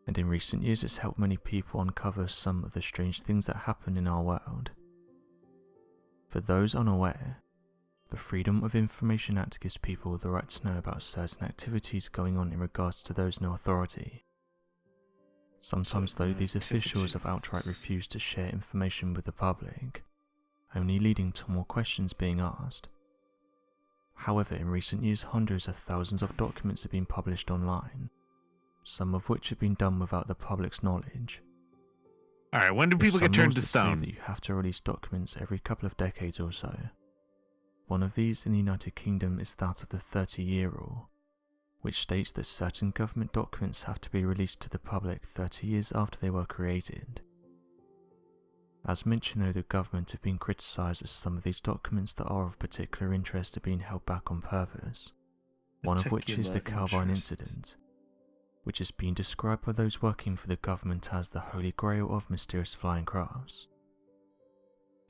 and in recent years it's helped many people uncover some of the strange things that happen in our world. For those unaware, the Freedom of Information Act gives people the right to know about certain activities going on in regards to those in authority. Sometimes though, these officials have outright refused to share information with the public, only leading to more questions being asked. However, in recent years, hundreds of thousands of documents have been published online, some of which have been done without the public's knowledge. Alright, when do people get turned to stone? That you have to release documents every couple of decades or so. One of these in the United Kingdom is that of the 30-year rule, which states that certain government documents have to be released to the public 30 years after they were created. As mentioned though, the government have been criticised as some of these documents that are of particular interest are being held back on purpose, one of which is the Calvine incident, which has been described by those working for the government as the Holy Grail of mysterious flying crafts.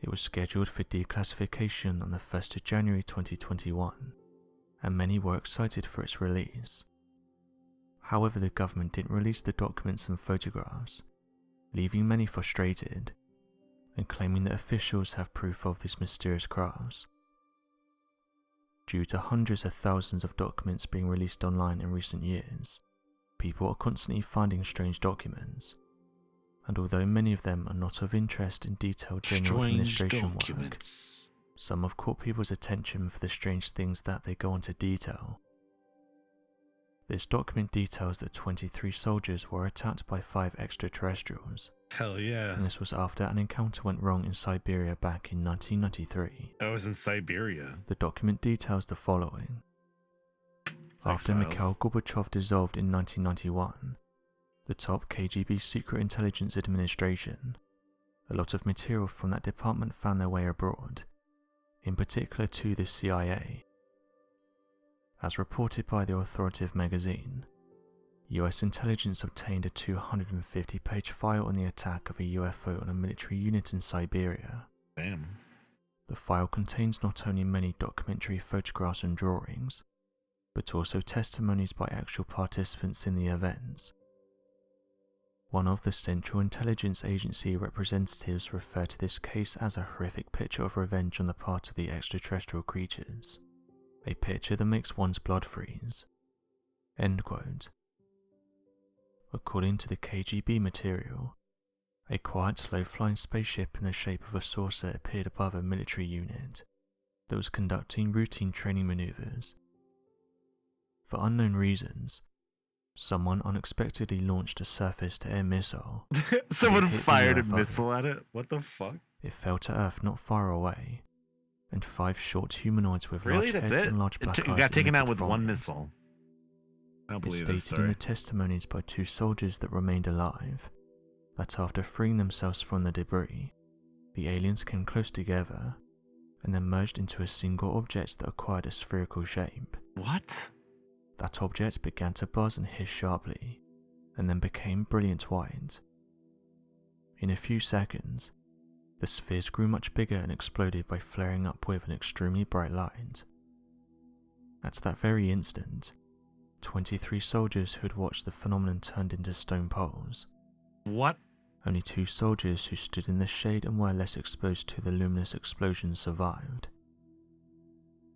It was scheduled for declassification on the 1st of January 2021, and many were excited for its release. However, the government didn't release the documents and photographs, leaving many frustrated, and claiming that officials have proof of these mysterious crafts. Due to hundreds of thousands of documents being released online in recent years, people are constantly finding strange documents, and although many of them are not of interest in detailed general administration work, some have caught people's attention for the strange things that they go into detail. This document details that 23 soldiers were attacked by 5 extraterrestrials. Hell yeah. And this was after an encounter went wrong in Siberia back in 1993. I was in Siberia. The document details the following. After Mikhail Gorbachev dissolved in 1991, the top KGB Secret Intelligence Administration, a lot of material from that department found their way abroad, in particular to the CIA. As reported by the authoritative magazine, US intelligence obtained a 250-page file on the attack of a UFO on a military unit in Siberia. Damn. The file contains not only many documentary photographs and drawings, but also testimonies by actual participants in the events. One of the Central Intelligence Agency representatives referred to this case as a horrific picture of revenge on the part of the extraterrestrial creatures, a picture that makes one's blood freeze. End quote. According to the KGB material, a quiet, low-flying spaceship in the shape of a saucer appeared above a military unit that was conducting routine training maneuvers. For unknown reasons, someone unexpectedly launched a surface-to-air missile. Someone fired a missile at it? What the fuck? It fell to Earth not far away, and 5 short humanoids with large heads and large black eyes got taken out emitted with from one it. missile. I don't believe this It's stated in story. the testimonies by 2 soldiers that remained alive that after freeing themselves from the debris, the aliens came close together and then merged into a single object that acquired a spherical shape. What? That object began to buzz and hiss sharply, and then became brilliant white. In a few seconds, the spheres grew much bigger and exploded by flaring up with an extremely bright light. At that very instant, 23 soldiers who had watched the phenomenon turned into stone poles. What? Only 2 soldiers who stood in the shade and were less exposed to the luminous explosion survived.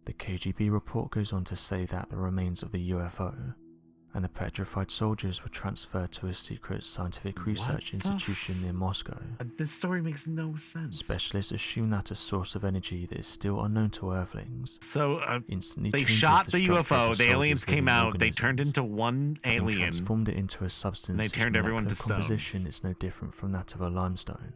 The KGB report goes on to say that the remains of the UFO and the petrified soldiers were transferred to a secret scientific research institution near Moscow. This story makes no sense. Specialists assume that a source of energy that is still unknown to Earthlings instantly they changes shot the the structure UFO, of the aliens soldier's came living out, they turned organisms. into one Having alien, transformed it into a substance and they turned whose everyone to molecular stone. composition is no different from that of a limestone.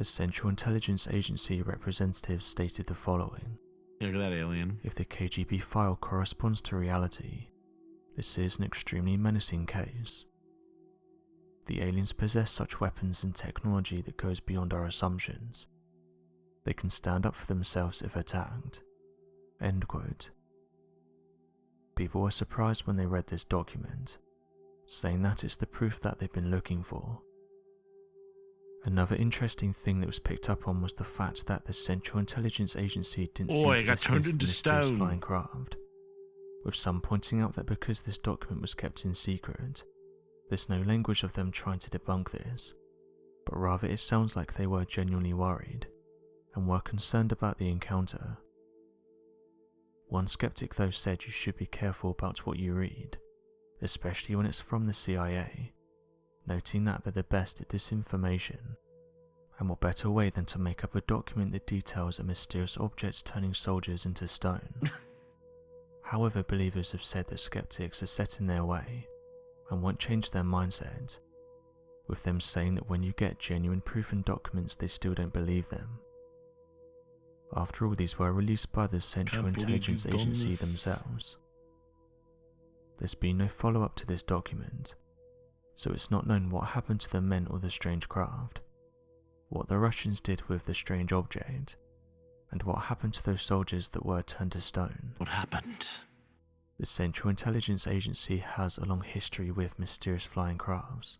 A Central Intelligence Agency representative stated the following. Look at that alien. If the KGB file corresponds to reality, this is an extremely menacing case. The aliens possess such weapons and technology that goes beyond our assumptions. They can stand up for themselves if attacked. End quote. People were surprised when they read this document, saying that it's the proof that they've been looking for. Another interesting thing that was picked up on was the fact that the Central Intelligence Agency didn't seem Oi, to it got turned dismiss the into mysterious stone. flying craft, with some pointing out that because this document was kept in secret, there's no language of them trying to debunk this, but rather it sounds like they were genuinely worried and were concerned about the encounter. One skeptic though said you should be careful about what you read, especially when it's from the CIA, noting that they're the best at disinformation, and what better way than to make up a document that details a mysterious object turning soldiers into stone. However, believers have said that skeptics are set in their way and won't change their mindset, with them saying that when you get genuine proof and documents they still don't believe them. After all, these were released by the Central Intelligence Agency themselves. There's been no follow-up to this document, so it's not known what happened to the men or the strange craft, what the Russians did with the strange object, and what happened to those soldiers that were turned to stone. What happened? The Central Intelligence Agency has a long history with mysterious flying crafts,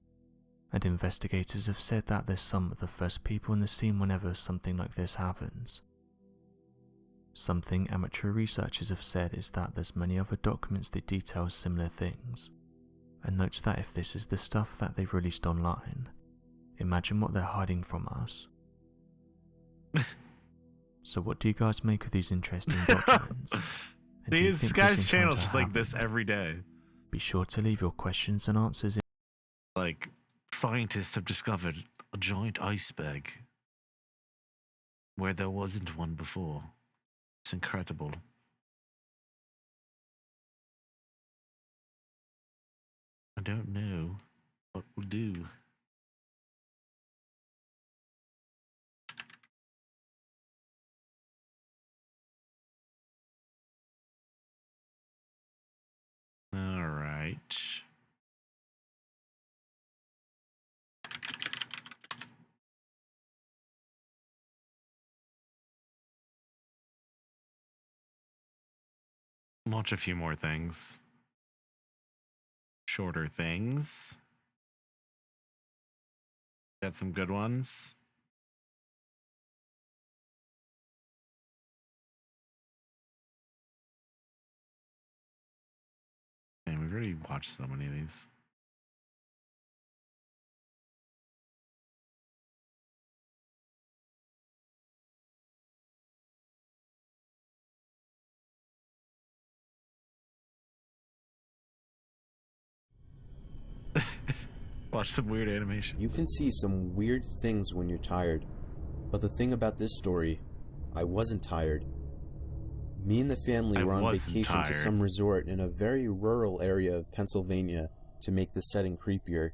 and investigators have said that they're some of the first people in the scene whenever something like this happens. Something amateur researchers have said is that there's many other documents that detail similar things, and notes that if this is the stuff that they've released online, imagine what they're hiding from us. So what do you guys make of these interesting documents? And do you This think guy's this channel encounter is just like this happened? every day. Be sure to leave your questions and answers in Like, scientists have discovered a giant iceberg where there wasn't one before. It's incredible. I don't know what we'll do. All right. Watch a few more things. Shorter things. Got some good ones. And we've already watched so many of these. Watch some weird animation. You can see some weird things when you're tired. But the thing about this story, I wasn't tired. Me and the family were on vacation to some resort in a very rural area of Pennsylvania to make the setting creepier.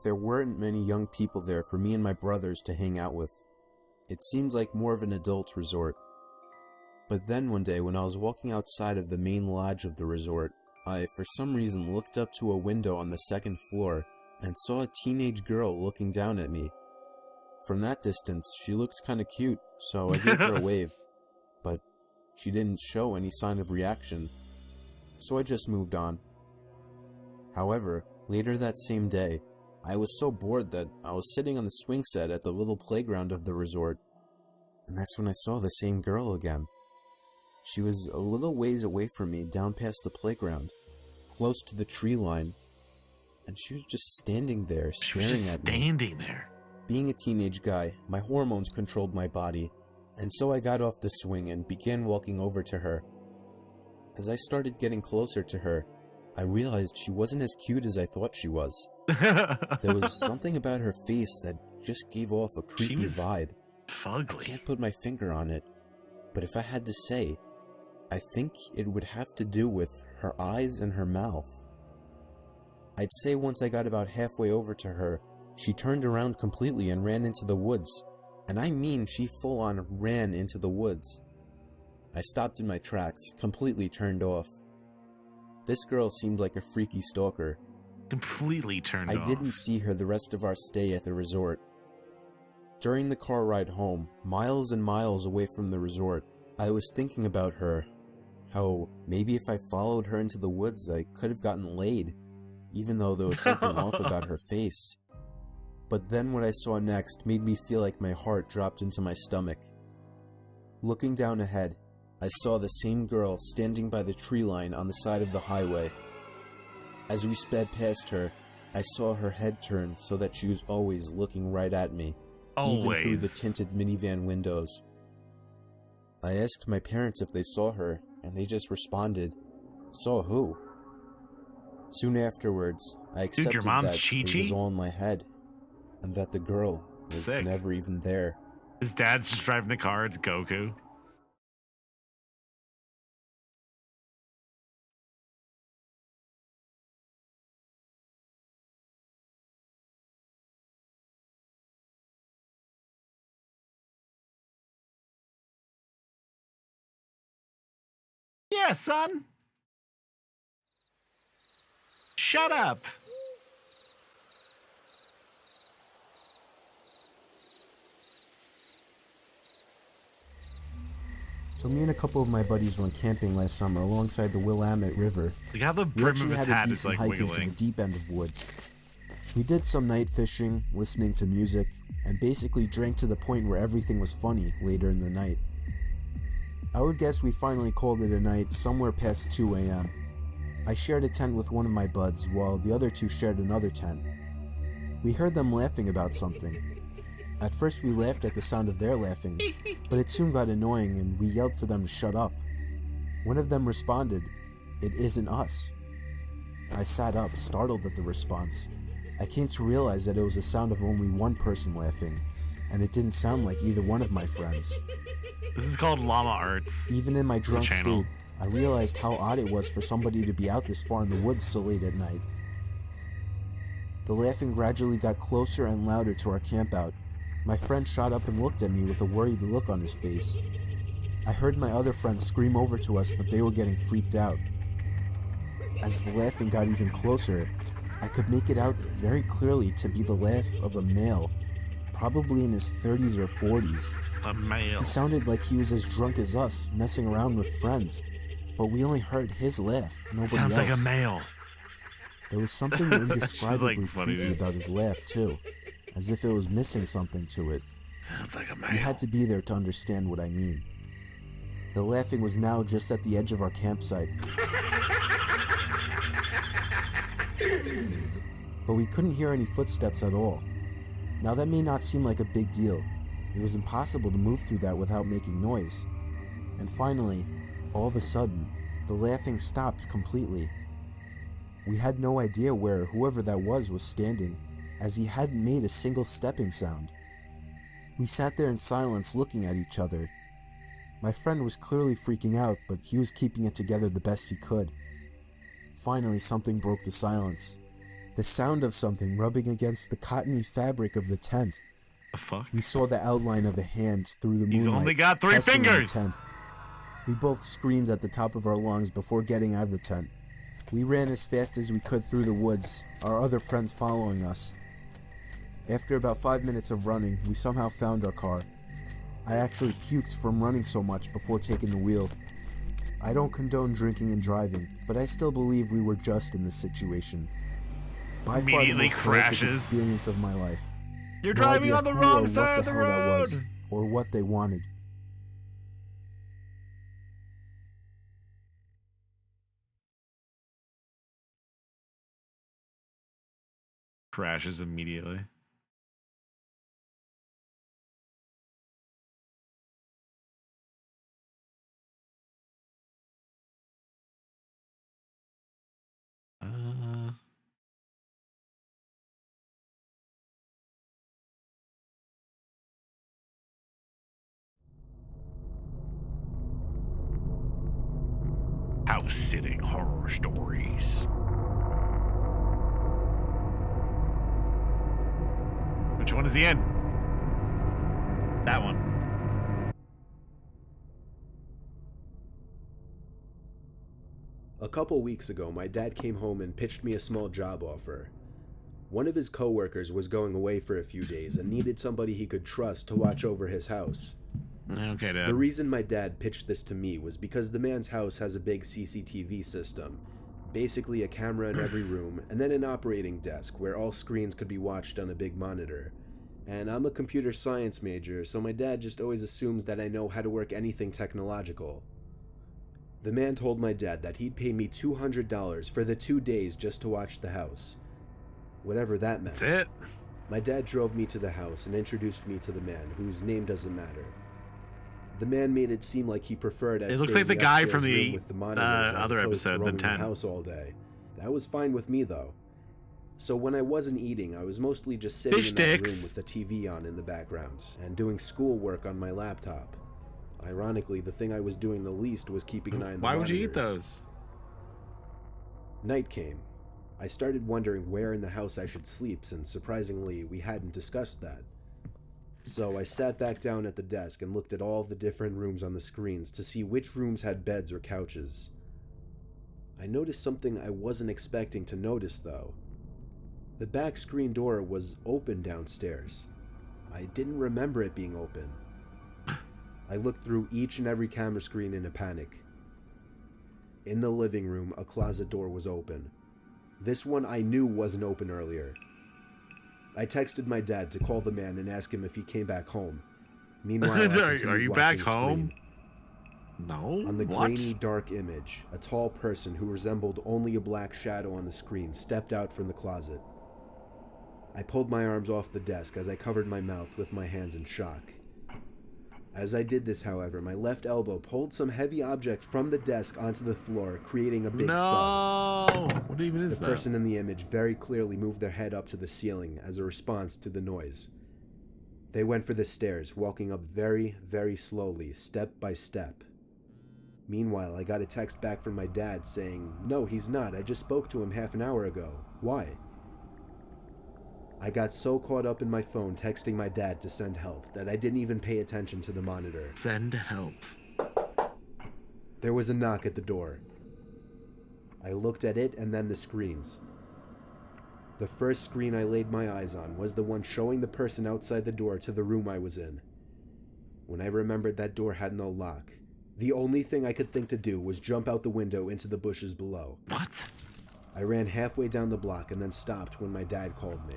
There weren't many young people there for me and my brothers to hang out with. It seemed like more of an adult resort. But then one day when I was walking outside of the main lodge of the resort, I for some reason looked up to a window on the second floor and saw a teenage girl looking down at me. From that distance, she looked kinda cute, so I gave her a wave. But she didn't show any sign of reaction, so I just moved on. However, later that same day, I was so bored that I was sitting on the swing set at the little playground of the resort, and that's when I saw the same girl again. She was a little ways away from me down past the playground, close to the tree line, and she was just standing there staring at me. Being a teenage guy, my hormones controlled my body, and so I got off the swing and began walking over to her. As I started getting closer to her, I realized she wasn't as cute as I thought she was. There was something about her face that just gave off a creepy vibe. Fugly. I can't put my finger on it, but if I had to say, I think it would have to do with her eyes and her mouth. I'd say once I got about halfway over to her, she turned around completely and ran into the woods. And I mean she full on ran into the woods. I stopped in my tracks, completely turned off. This girl seemed like a freaky stalker. Completely turned off. I didn't see her the rest of our stay at the resort. During the car ride home, miles and miles away from the resort, I was thinking about her. How maybe if I followed her into the woods, I could have gotten laid, even though there was something off about her face. But then what I saw next made me feel like my heart dropped into my stomach. Looking down ahead, I saw the same girl standing by the tree line on the side of the highway. As we sped past her, I saw her head turn so that she was always looking right at me, even through the tinted minivan windows. I asked my parents if they saw her, and they just responded, "Saw who?" Soon afterwards, I accepted that it was all in my head, and that the girl was never even there. His dad's just driving the car, it's Goku. Yeah, son. Shut up. So me and a couple of my buddies went camping last summer alongside the Willamette River. Look how the brim of his hat is like hike into the deep end of woods. We did some night fishing, listening to music, and basically drank to the point where everything was funny later in the night. I would guess we finally called it a night somewhere past 2 a.m. I shared a tent with one of my buds while the other two shared another tent. We heard them laughing about something. At first we laughed at the sound of their laughing, but it soon got annoying and we yelled for them to shut up. One of them responded, "It isn't us." I sat up, startled at the response. I came to realize that it was the sound of only one person laughing, and it didn't sound like either one of my friends. This is called Llama Arts. Even in my drunk state, I realized how odd it was for somebody to be out this far in the woods so late at night. The laughing gradually got closer and louder to our campout. My friend shot up and looked at me with a worried look on his face. I heard my other friends scream over to us that they were getting freaked out. As the laughing got even closer, I could make it out very clearly to be the laugh of a male, probably in his 30s or 40s. A male. He sounded like he was as drunk as us, messing around with friends, but we only heard his laugh, nobody else. Sounds like a male. There was something indescribably creepy about his laugh, too, as if it was missing something to it. Sounds like a male. You had to be there to understand what I mean. The laughing was now just at the edge of our campsite. But we couldn't hear any footsteps at all. Now that may not seem like a big deal. It was impossible to move through that without making noise. And finally, all of a sudden, the laughing stopped completely. We had no idea where whoever that was standing, as he hadn't made a single stepping sound. We sat there in silence looking at each other. My friend was clearly freaking out, but he was keeping it together the best he could. Finally, something broke the silence. The sound of something rubbing against the cottony fabric of the tent. The fuck? We saw the outline of a hand through the moonlight. He's only got 3 fingers! The tent. We both screamed at the top of our lungs before getting out of the tent. We ran as fast as we could through the woods, our other friends following us. After about 5 minutes of running, we somehow found our car. I actually puked from running so much before taking the wheel. I don't condone drinking and driving, but I still believe we were just in this situation. By far the most horrific experience of my life. You're driving on the wrong side of the road! That was, or what they wanted. Crashes immediately. House sitting horror stories. Which one is he in? That one. A couple weeks ago, my dad came home and pitched me a small job offer. One of his coworkers was going away for a few days and needed somebody he could trust to watch over his house. Okay, Dad. The reason my dad pitched this to me was because the man's house has a big CCTV system, Basically a camera in every room, and then an operating desk where all screens could be watched on a big monitor. And I'm a computer science major, so my dad just always assumes that I know how to work anything technological. The man told my dad that he'd pay me $200 for the 2 days just to watch the house. Whatever that meant. That's it. My dad drove me to the house and introduced me to the man, whose name doesn't matter. The man made it seem like he preferred us. It looks staying like the in guy upstairs from room the with the monitors as other opposed to episode, the roaming 10. house all day. That was fine with me though. So when I wasn't eating, I was mostly just sitting Fish in that room sticks. with the TV on in the background and doing schoolwork on my laptop. Ironically, the thing I was doing the least was keeping an eye on the Why would you eat monitors. those? Night came. I started wondering where in the house I should sleep, since surprisingly we hadn't discussed that. So I sat back down at the desk and looked at all the different rooms on the screens to see which rooms had beds or couches. I noticed something I wasn't expecting to notice though. The back screen door was open downstairs. I didn't remember it being open. I looked through each and every camera screen in a panic. In the living room, a closet door was open. This one I knew wasn't open earlier. I texted my dad to call the man and ask him if he came back home. Meanwhile, I continued Are you watching back the home? screen. No. On the What? grainy, dark image, a tall person who resembled only a black shadow on the screen stepped out from the closet. I pulled my arms off the desk as I covered my mouth with my hands in shock. As I did this, however, my left elbow pulled some heavy object from the desk onto the floor, creating a big thud. What even is The that? person in the image very clearly moved their head up to the ceiling as a response to the noise. They went for the stairs, walking up very, very slowly, step by step. Meanwhile, I got a text back from my dad saying, "No, he's not. I just spoke to him half an hour ago. Why?" I got so caught up in my phone texting my dad to send help that I didn't even pay attention to the monitor. Send help. There was a knock at the door. I looked at it and then the screens. The first screen I laid my eyes on was the one showing the person outside the door to the room I was in. When I remembered that door had no lock, the only thing I could think to do was jump out the window into the bushes below. What? I ran halfway down the block and then stopped when my dad called me.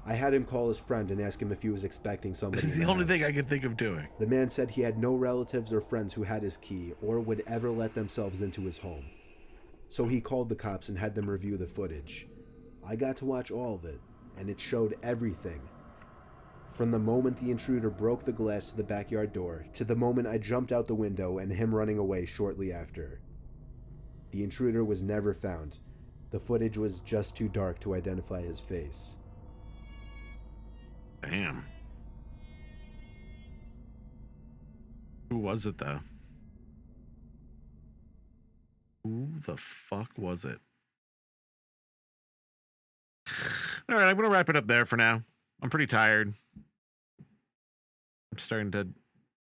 I had him call his friend and ask him if he was expecting somebody. This is in the only house. thing I could think of doing. The man said he had no relatives or friends who had his key or would ever let themselves into his home. So he called the cops and had them review the footage. I got to watch all of it, and it showed everything. From the moment the intruder broke the glass to the backyard door, to the moment I jumped out the window and him running away shortly after. The intruder was never found. The footage was just too dark to identify his face. Damn. Who was it, though? Who the fuck was it? All right, I'm going to wrap it up there for now. I'm pretty tired. I'm starting to